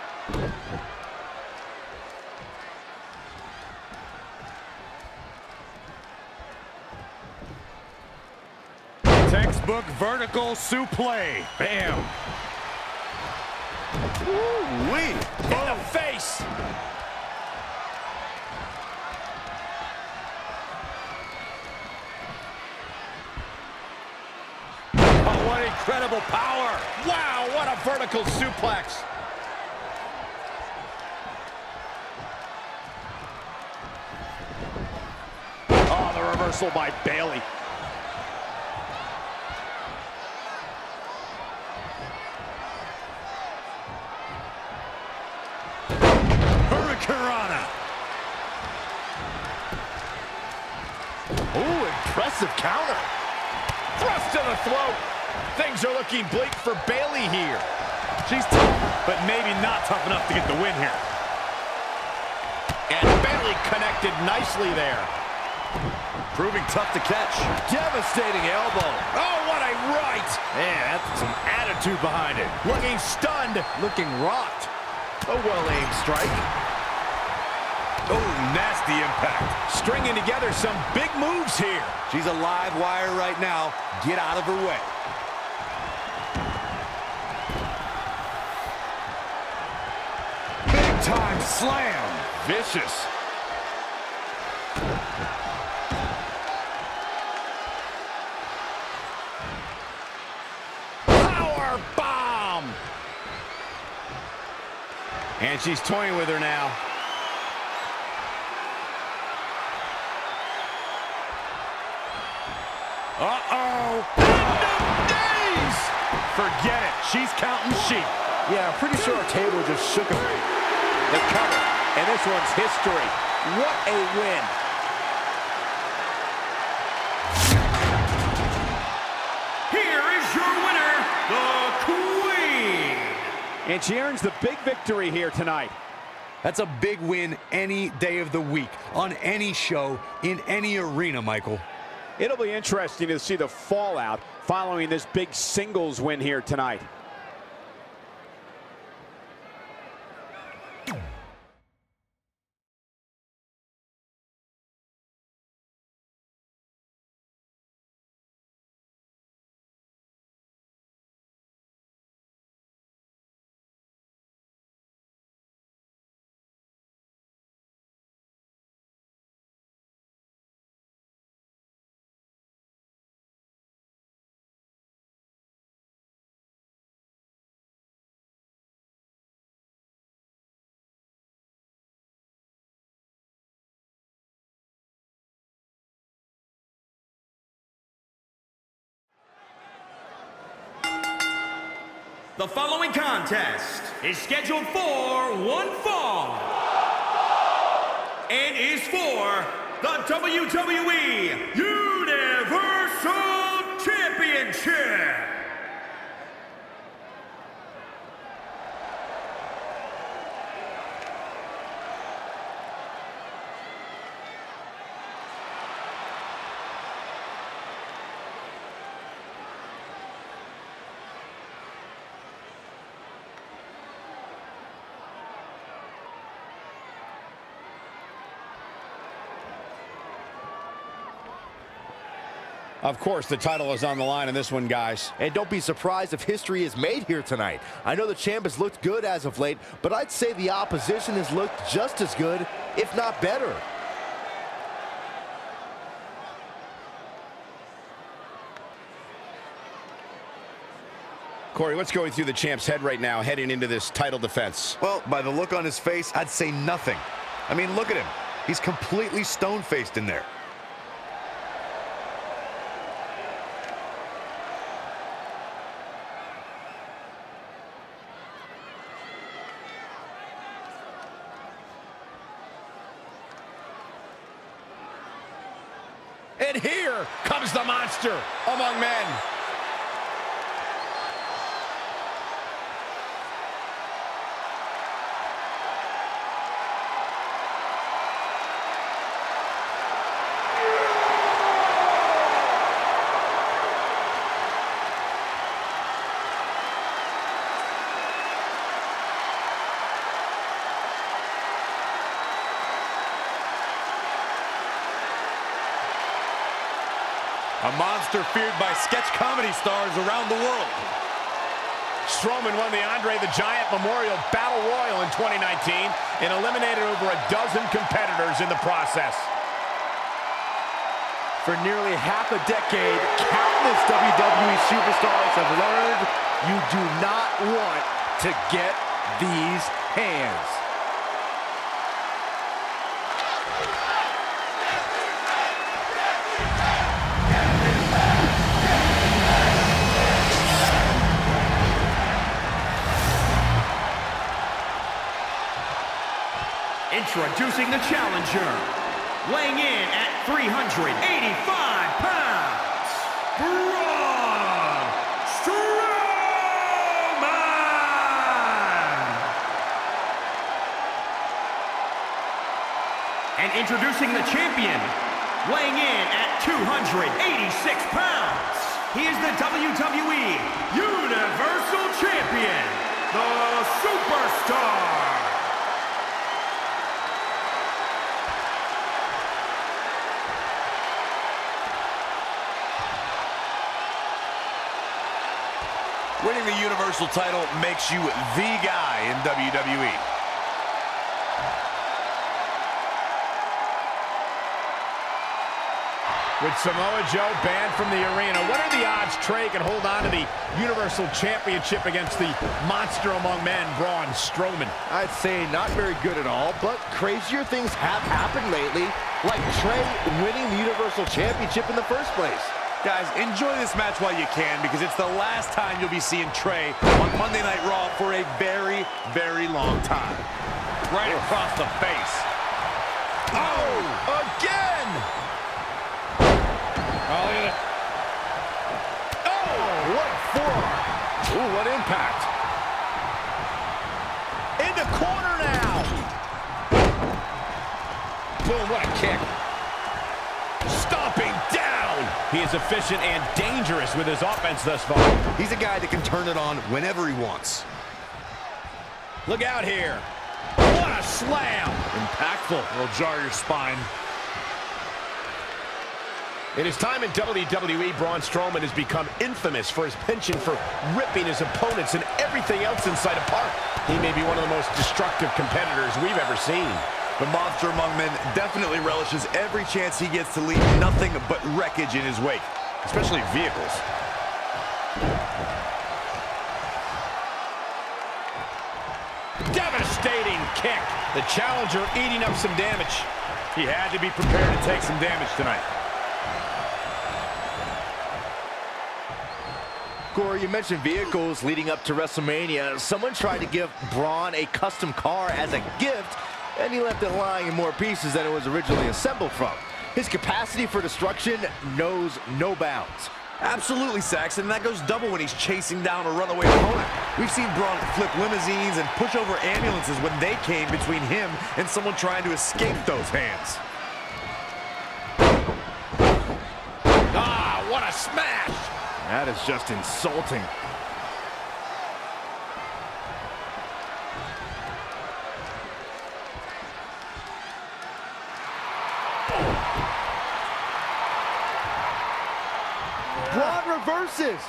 Textbook vertical suplex. Bam. Ooh-wee. In the face. What incredible power! Wow, what a vertical suplex! Oh, the reversal by Bayley. Hurricanrana. Ooh, impressive counter. Thrust to the throat. Things are looking bleak for Bayley here. She's tough, but maybe not tough enough to get the win here. And Bayley connected nicely there. Proving tough to catch. Devastating elbow. Oh, what a right! Man, that's some attitude behind it. Looking stunned. Looking rocked. A well-aimed strike. Oh, nasty impact. Stringing together some big moves here. She's a live wire right now. Get out of her way. Big time slam. Vicious. Power bomb. And she's toying with her now. Uh-oh. Days. Forget it. She's counting sheep. Yeah, I'm pretty sure our table just shook him. The cover, and this one's history. What a win. Here is your winner, the Queen. And she earns the big victory here tonight. That's a big win any day of the week, on any show, in any arena, Michael. It'll be interesting to see the fallout following this big singles win here tonight. The following contest is scheduled for one fall and is for the WWE Universal Championship. Of course, the title is on the line in this one, guys. And don't be surprised if history is made here tonight. I know the champ has looked good as of late, but I'd say the opposition has looked just as good, if not better. Corey, what's going through the champ's head right now heading into this title defense? Well, by the look on his face, I'd say nothing. I mean, look at him. He's completely stone-faced in there. And here comes the monster among men. A monster feared by sketch comedy stars around the world. Strowman won the Andre the Giant Memorial Battle Royal in 2019 and eliminated over a dozen competitors in the process. For nearly half a decade, countless WWE superstars have learned you do not want to get these hands. Introducing the challenger, weighing in at 385 pounds, Braun Strowman! And introducing the champion, weighing in at 286 pounds, he is the WWE Universal Champion, the Superstar! Winning the Universal title makes you the guy in WWE. With Samoa Joe banned from the arena, what are the odds Trey can hold on to the Universal Championship against the monster among men, Braun Strowman? I'd say not very good at all, but crazier things have happened lately, like Trey winning the Universal Championship in the first place. Guys, enjoy this match while you can, because it's the last time you'll be seeing Trey on Monday Night Raw for a very, very long time. Right across the face. Oh, again! Oh, look at it. Oh, what a forearm. Ooh, what impact. In the corner now. Boom, what a kick. Stomping down. He is efficient and dangerous with his offense thus far. He's a guy that can turn it on whenever he wants. Look out here. What a slam. Impactful. Will jar your spine. In his time in WWE, Braun Strowman has become infamous for his penchant for ripping his opponents and everything else in sight apart. He may be one of the most destructive competitors we've ever seen. The monster among men definitely relishes every chance he gets to leave nothing but wreckage in his wake, especially vehicles. Devastating kick. The challenger eating up some damage. He had to be prepared to take some damage tonight. Corey, you mentioned vehicles leading up to WrestleMania. Someone tried to give Braun a custom car as a gift, and he left it lying in more pieces than it was originally assembled from. His capacity for destruction knows no bounds. Absolutely, Saxon. That goes double when he's chasing down a runaway opponent. We've seen Braun flip limousines and push over ambulances when they came between him and someone trying to escape those hands. Ah, what a smash! That is just insulting. Braun reverses.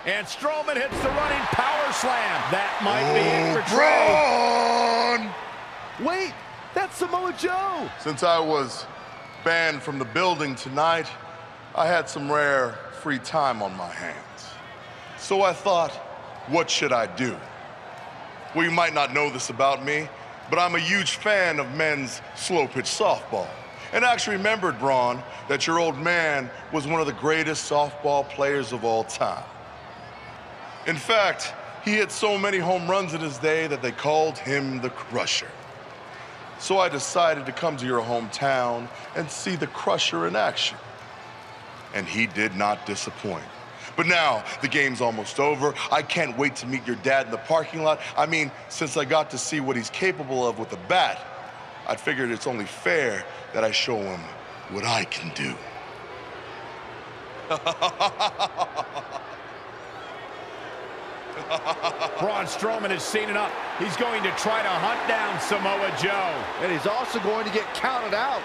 And Strowman hits the running power slam. That might be it for Trey. Braun! Wait, that's Samoa Joe. Since I was banned from the building tonight, I had some rare free time on my hands. So I thought, what should I do? Well, you might not know this about me, but I'm a huge fan of men's slow-pitch softball. And I actually remembered, Braun, that your old man was one of the greatest softball players of all time. In fact, he hit so many home runs in his day that they called him the Crusher. So I decided to come to your hometown and see the Crusher in action. And he did not disappoint. But now, the game's almost over. I can't wait to meet your dad in the parking lot. I mean, since I got to see what he's capable of with a bat, I figured it's only fair that I show him what I can do. Braun Strowman has seen it up. He's going to try to hunt down Samoa Joe. And he's also going to get counted out.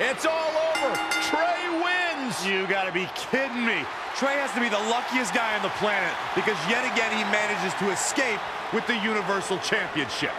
It's all over. Trey wins. You gotta be kidding me. Trey has to be the luckiest guy on the planet because yet again he manages to escape with the Universal Championship.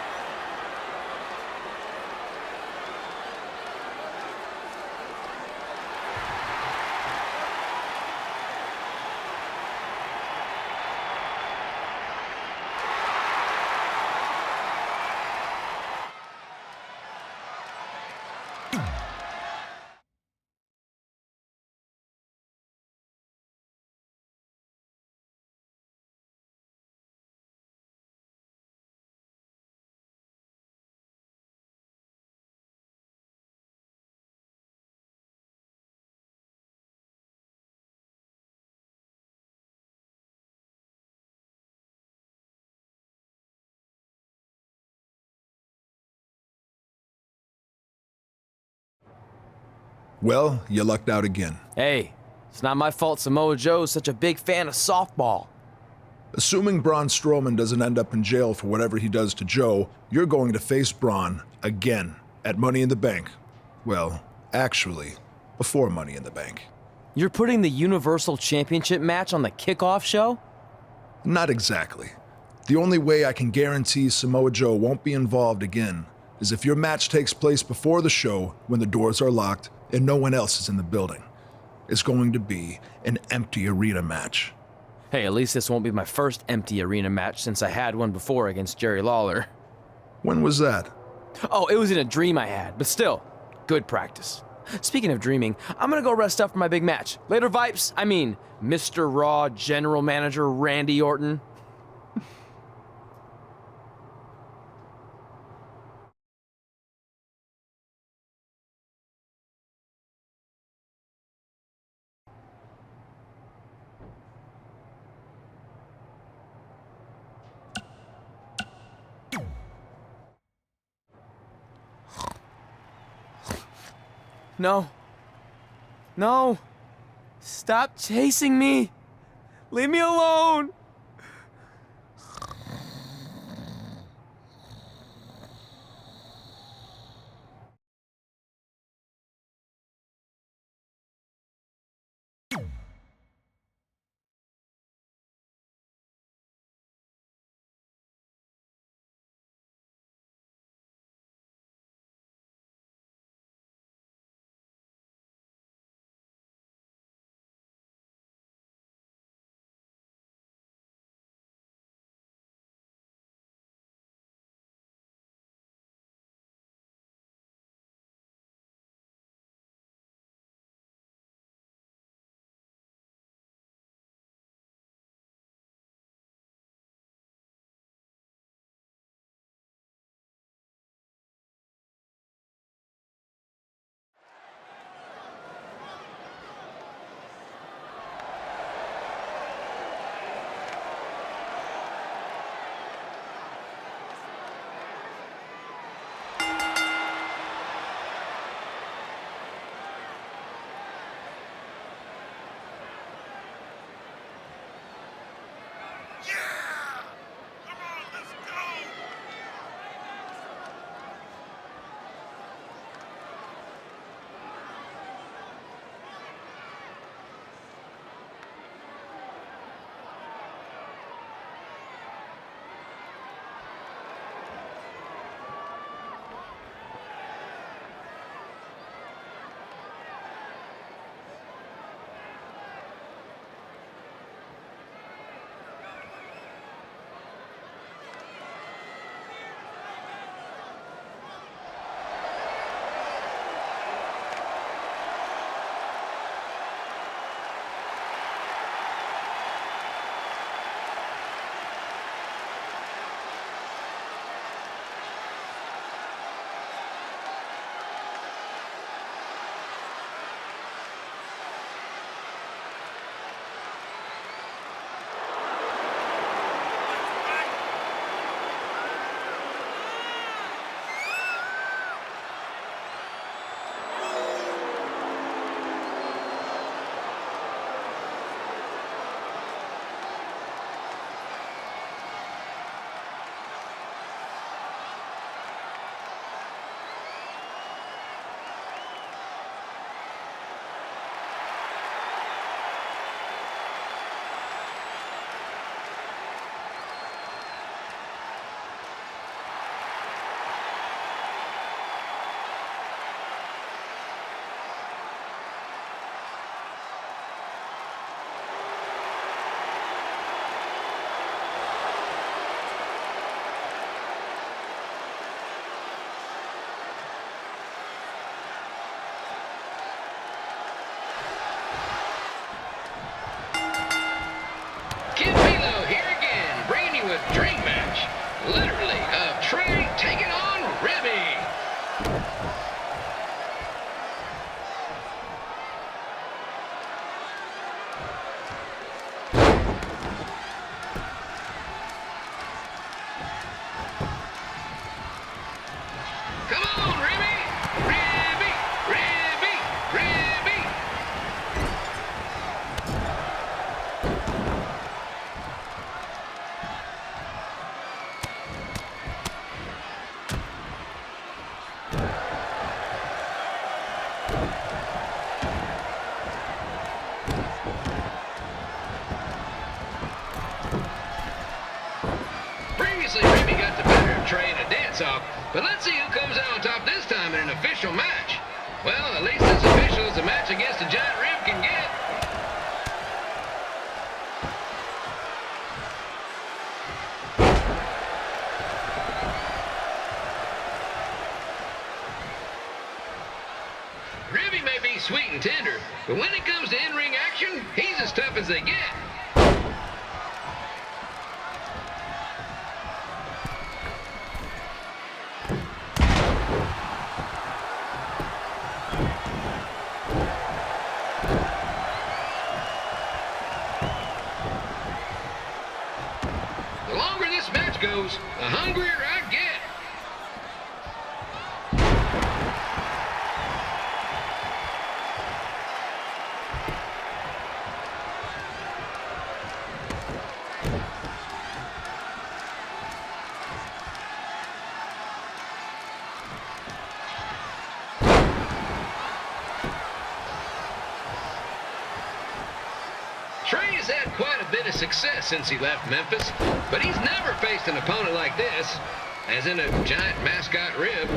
Well, you lucked out again. Hey, it's not my fault Samoa Joe's such a big fan of softball. Assuming Braun Strowman doesn't end up in jail for whatever he does to Joe, you're going to face Braun again at Money in the Bank. Well, actually, before Money in the Bank. You're putting the Universal Championship match on the kickoff show? Not exactly. The only way I can guarantee Samoa Joe won't be involved again is if your match takes place before the show when the doors are locked and no one else is in the building. It's going to be an empty arena match. Hey, at least this won't be my first empty arena match since I had one before against Jerry Lawler. When was that? Oh, it was in a dream I had, but still, good practice. Speaking of dreaming, I'm gonna go rest up for my big match. Later, Vipes. I mean, Mr. Raw General Manager Randy Orton. No. No. Stop chasing me. Leave me alone. Obviously, Remy got the better of Trey in a dance-off, but let's see who comes out on top this time in an official match. Well, at least this official is a match against a giant rib can get. Ribby may be sweet and tender, but when it comes to in-ring action, he's as tough as they get. The longer this match goes, the hungrier I get. Trey has had quite a bit of success since he left Memphis, but he's never faced an opponent like this, as in a giant mascot rib.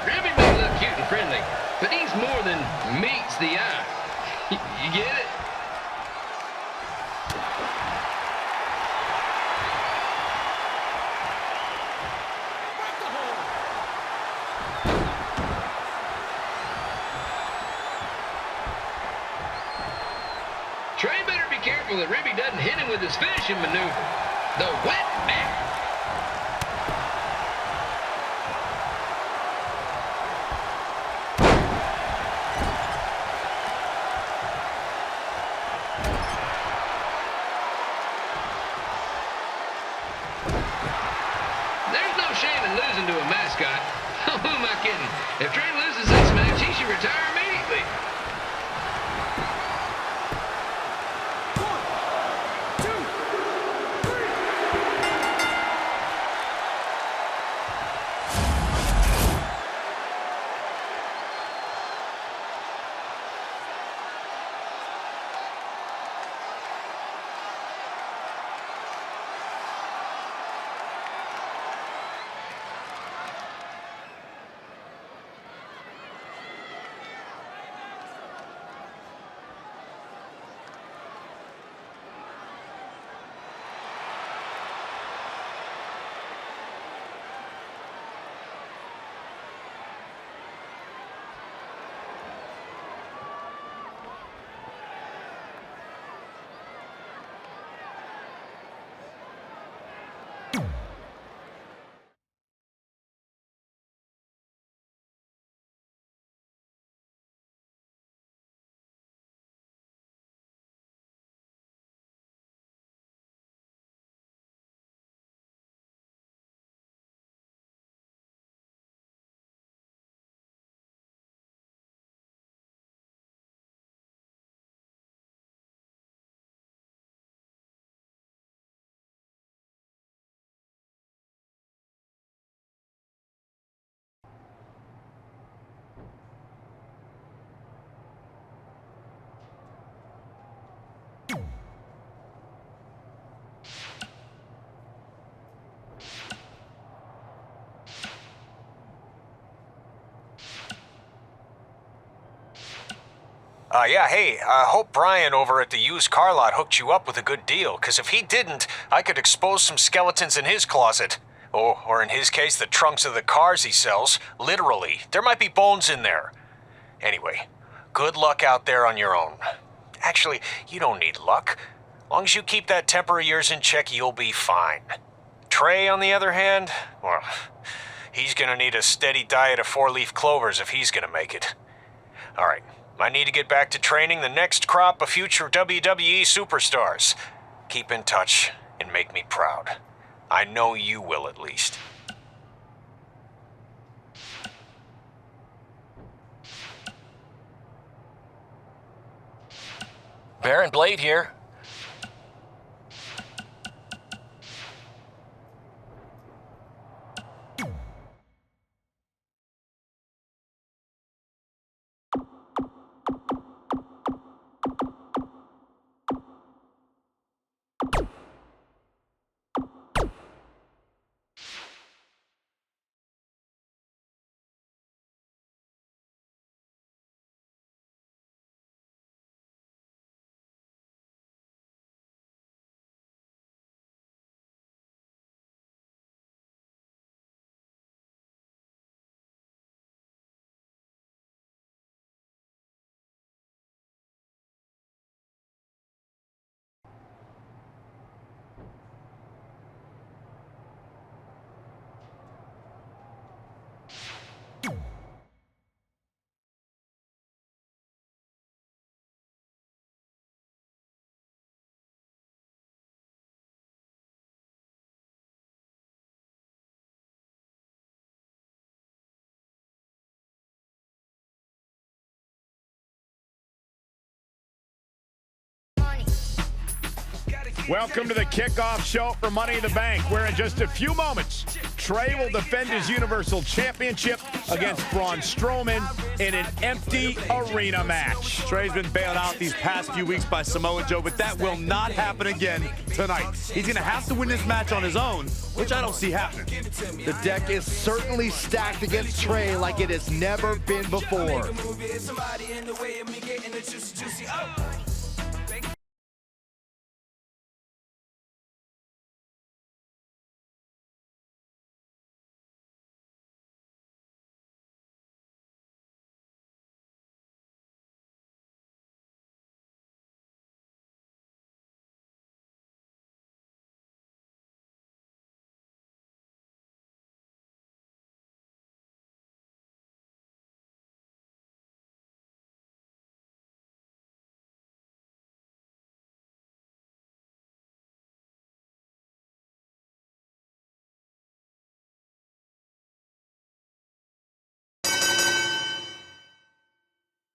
Ribby may look cute and friendly, but he's more than meets the eye. You get it? Trey better be careful that Ribby doesn't hit him with his finishing maneuver, the wet mat. There's no shame in losing to a mascot. Who am I kidding? If Trey loses this match, he should retire immediately. Yeah, hey, I hope Brian over at the used car lot hooked you up with a good deal, because if he didn't, I could expose some skeletons in his closet. Or in his case, the trunks of the cars he sells. Literally. There might be bones in there. Anyway, good luck out there on your own. Actually, you don't need luck. As long as you keep that temper of yours in check, you'll be fine. Trey, on the other hand, well, he's gonna need a steady diet of four-leaf clovers if he's gonna make it. All right. I need to get back to training the next crop of future WWE superstars. Keep in touch and make me proud. I know you will, at least. Baron Blade here. Welcome to the kickoff show for Money in the Bank, where in just a few moments, Trey will defend his Universal Championship against Braun Strowman in an empty arena match. Trey's been bailed out these past few weeks by Samoa Joe, but that will not happen again tonight. He's going to have to win this match on his own, which I don't see happening. The deck is certainly stacked against Trey like it has never been before.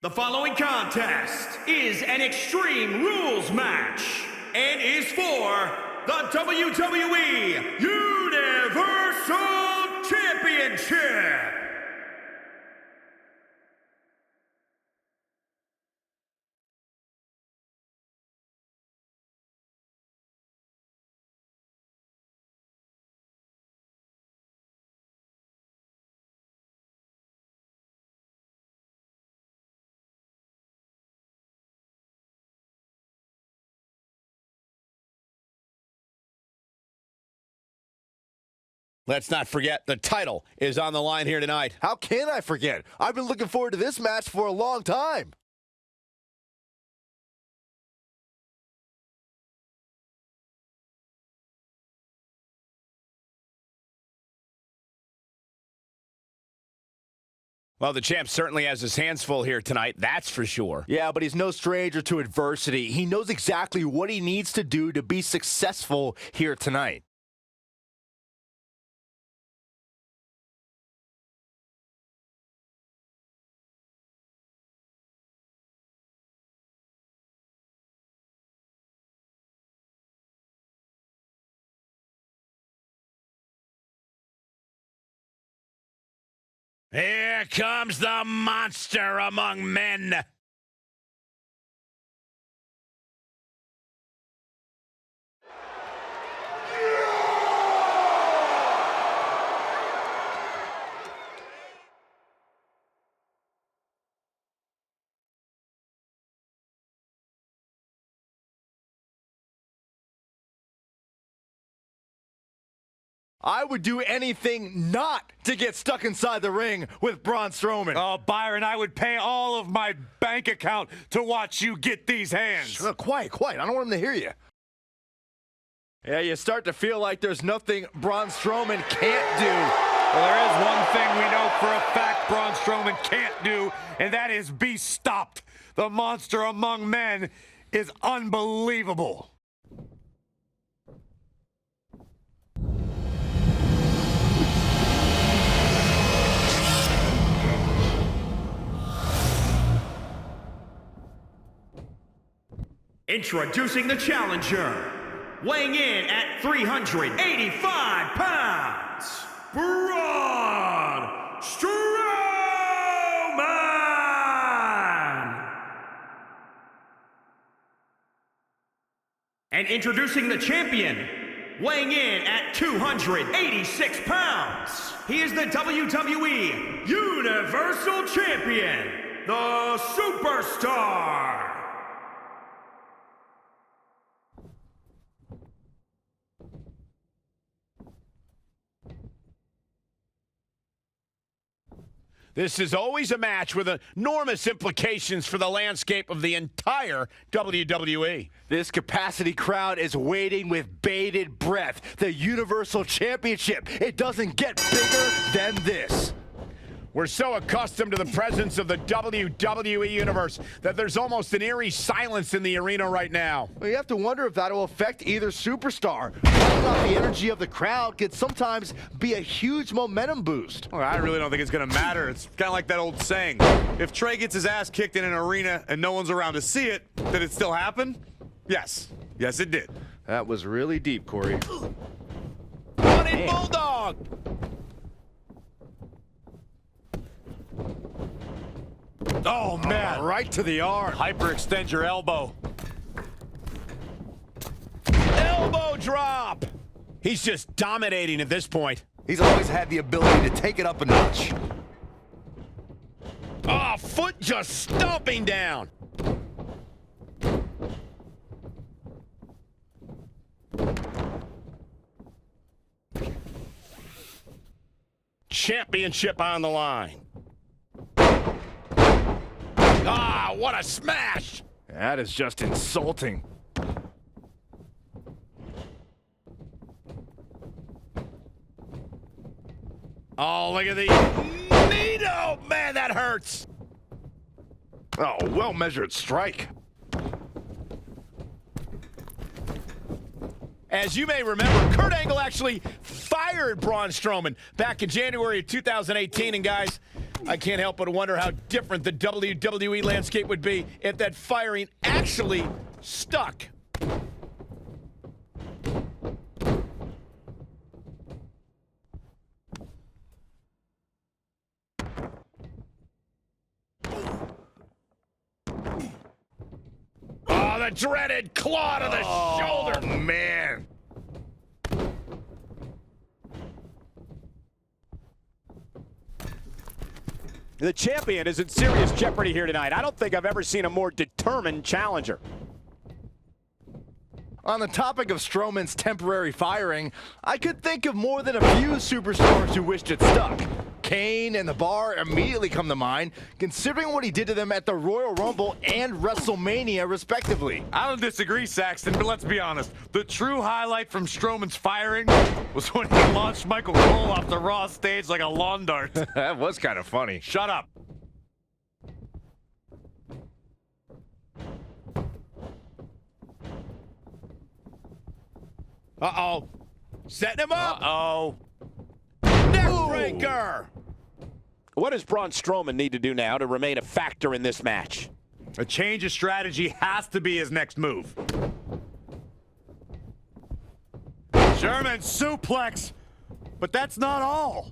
The following contest is an Extreme Rules match and is for the WWE Universal Championship. Let's not forget, the title is on the line here tonight. How can I forget? I've been looking forward to this match for a long time. Well, the champ certainly has his hands full here tonight, that's for sure. Yeah, but he's no stranger to adversity. He knows exactly what he needs to do to be successful here tonight. Here comes the monster among men. I would do anything not to get stuck inside the ring with Braun Strowman. Oh, Byron, I would pay all of my bank account to watch you get these hands. Quiet. I don't want him to hear you. Yeah, you start to feel like there's nothing Braun Strowman can't do. Well, there is one thing we know for a fact Braun Strowman can't do, and that is be stopped. The monster among men is unbelievable. Introducing the challenger, weighing in at 385 pounds, Braun Strowman! And introducing the champion, weighing in at 286 pounds, he is the WWE Universal Champion, the Superstar! This is always a match with enormous implications for the landscape of the entire WWE. This capacity crowd is waiting with bated breath. The Universal Championship. It doesn't get bigger than this. We're so accustomed to the presence of the WWE Universe that there's almost an eerie silence in the arena right now. Well, you have to wonder if that will affect either superstar. The energy of the crowd can sometimes be a huge momentum boost. Well, I really don't think it's going to matter. It's kind of like that old saying. If Trey gets his ass kicked in an arena and no one's around to see it, did it still happen? Yes. Yes, it did. That was really deep, Corey. Running Bulldog. Oh, man. Right to the arm. Hyperextend your elbow. Elbow drop. He's just dominating at this point. He's always had the ability to take it up a notch. Oh, foot just stomping down. Championship on the line. Ah, what a smash! That is just insulting. Oh, look at the knee. Oh, man, that hurts. Oh, well-measured strike. As you may remember, Kurt Angle actually fired Braun Strowman back in January of 2018. And guys, I can't help but wonder how different the WWE landscape would be if that firing actually stuck. Oh, the dreaded claw to the shoulder. Man. The champion is in serious jeopardy here tonight. I don't think I've ever seen a more determined challenger. On the topic of Strowman's temporary firing, I could think of more than a few superstars who wished it stuck. Kane and The Bar immediately come to mind, considering what he did to them at the Royal Rumble and WrestleMania, respectively. I don't disagree, Saxton, but let's be honest. The true highlight from Strowman's firing was when he launched Michael Cole off the Raw stage like a lawn dart. That was kind of funny. Shut up. Uh-oh. Setting him up. Uh-oh. Neckbreaker. What does Braun Strowman need to do now to remain a factor in this match? A change of strategy has to be his next move. German suplex, but that's not all.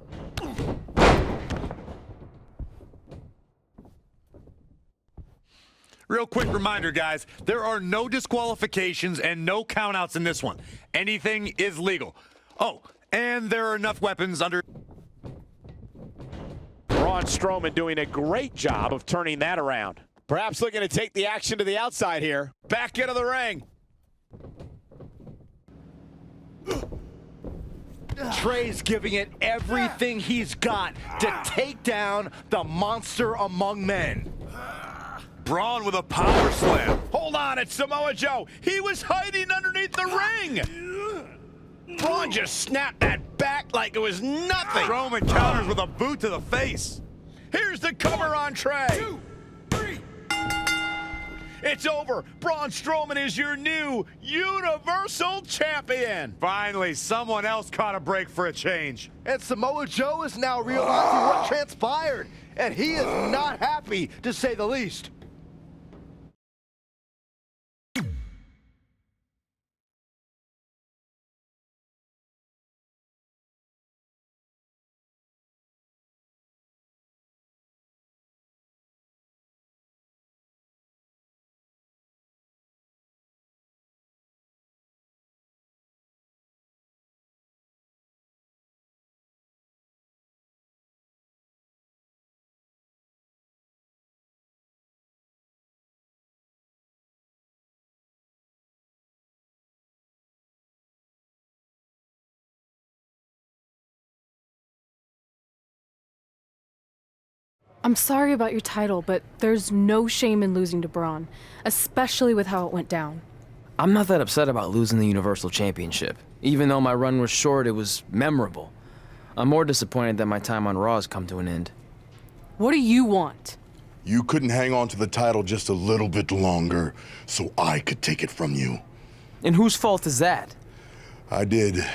Real quick reminder, guys, there are no disqualifications and no countouts in this one. Anything is legal. Oh, and there are enough weapons under... Braun Strowman doing a great job of turning that around. Perhaps looking to take the action to the outside here. Back into the ring. Trey's giving it everything he's got to take down the monster among men. Braun with a power slam. Hold on, it's Samoa Joe. He was hiding underneath the ring. Braun just snapped that back like it was nothing. Strowman counters with a boot to the face. Here's the cover on Trey. 2, 3. It's over. Braun Strowman is your new Universal Champion. Finally, someone else caught a break for a change. And Samoa Joe is now realizing what transpired, and he is not happy, to say the least. I'm sorry about your title, but there's no shame in losing to Braun, especially with how it went down. I'm not that upset about losing the Universal Championship. Even though my run was short, it was memorable. I'm more disappointed that my time on Raw has come to an end. What do you want? You couldn't hang on to the title just a little bit longer, so I could take it from you. And whose fault is that? I did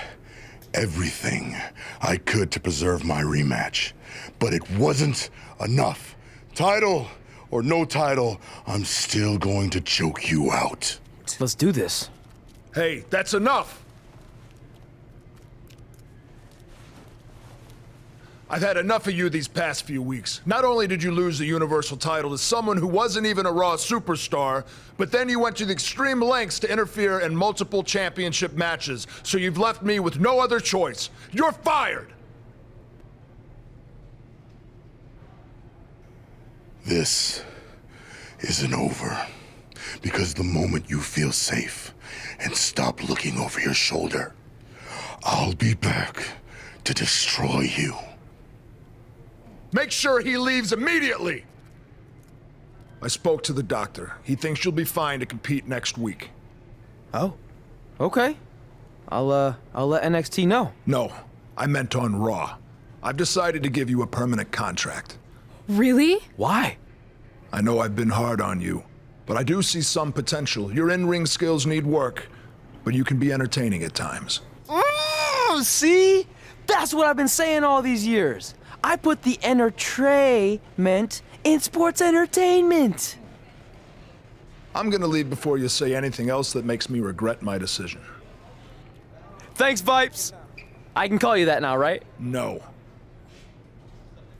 everything I could to preserve my rematch, but it wasn't enough. Title or no title, I'm still going to choke you out. Let's do this. Hey, that's enough! I've had enough of you these past few weeks. Not only did you lose the Universal title to someone who wasn't even a Raw superstar, but then you went to the extreme lengths to interfere in multiple championship matches, so you've left me with no other choice. You're fired! This isn't over, because the moment you feel safe and stop looking over your shoulder, I'll be back to destroy you. Make sure he leaves immediately! I spoke to the doctor. He thinks you'll be fine to compete next week. Oh, okay. I'll let NXT know. No, I meant on Raw. I've decided to give you a permanent contract. Really? Why? I know I've been hard on you, but I do see some potential. Your in-ring skills need work, but you can be entertaining at times. See? That's what I've been saying all these years. I put the entertainment in sports entertainment. I'm gonna leave before you say anything else that makes me regret my decision. Thanks, Vipes. I can call you that now, right? No.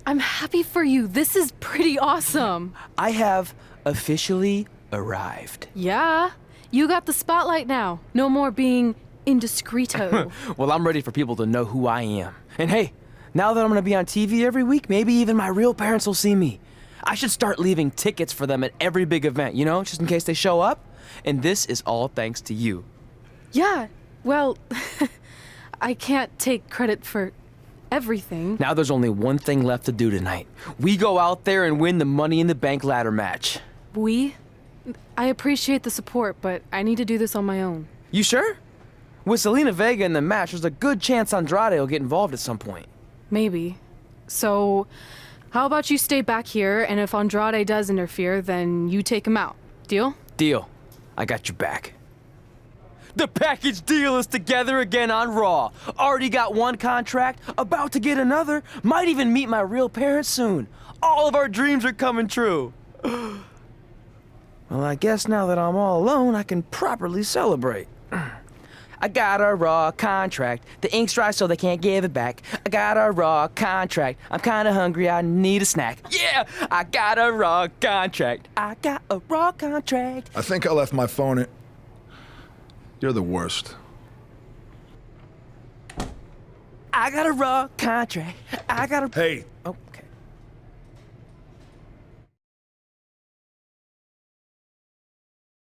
I'm happy for you. This is pretty awesome. I have officially arrived. Yeah, you got the spotlight now. No more being indiscreto. Well, I'm ready for people to know who I am. And hey, now that I'm gonna be on TV every week, maybe even my real parents will see me. I should start leaving tickets for them at every big event, you know, just in case they show up. And this is all thanks to you. Yeah, well, I can't take credit for everything. Now there's only one thing left to do tonight. We go out there and win the Money in the Bank ladder match. I appreciate the support, but I need to do this on my own. You sure? With Selena Vega in the match, there's a good chance Andrade will get involved at some point. Maybe. So, how about you stay back here, and if Andrade does interfere, then you take him out. Deal? Deal. I got your back. The package deal is together again on Raw. Already got one contract, about to get another, might even meet my real parents soon. All of our dreams are coming true. Well, I guess now that I'm all alone, I can properly celebrate. I got a Raw contract. The ink's dry so they can't give it back. I got a Raw contract. I'm kinda hungry, I need a snack. Yeah! I got a Raw contract. I got a Raw contract. I think I left my phone in... You're the worst. I got a Raw contract. I got a... Hey, Oh.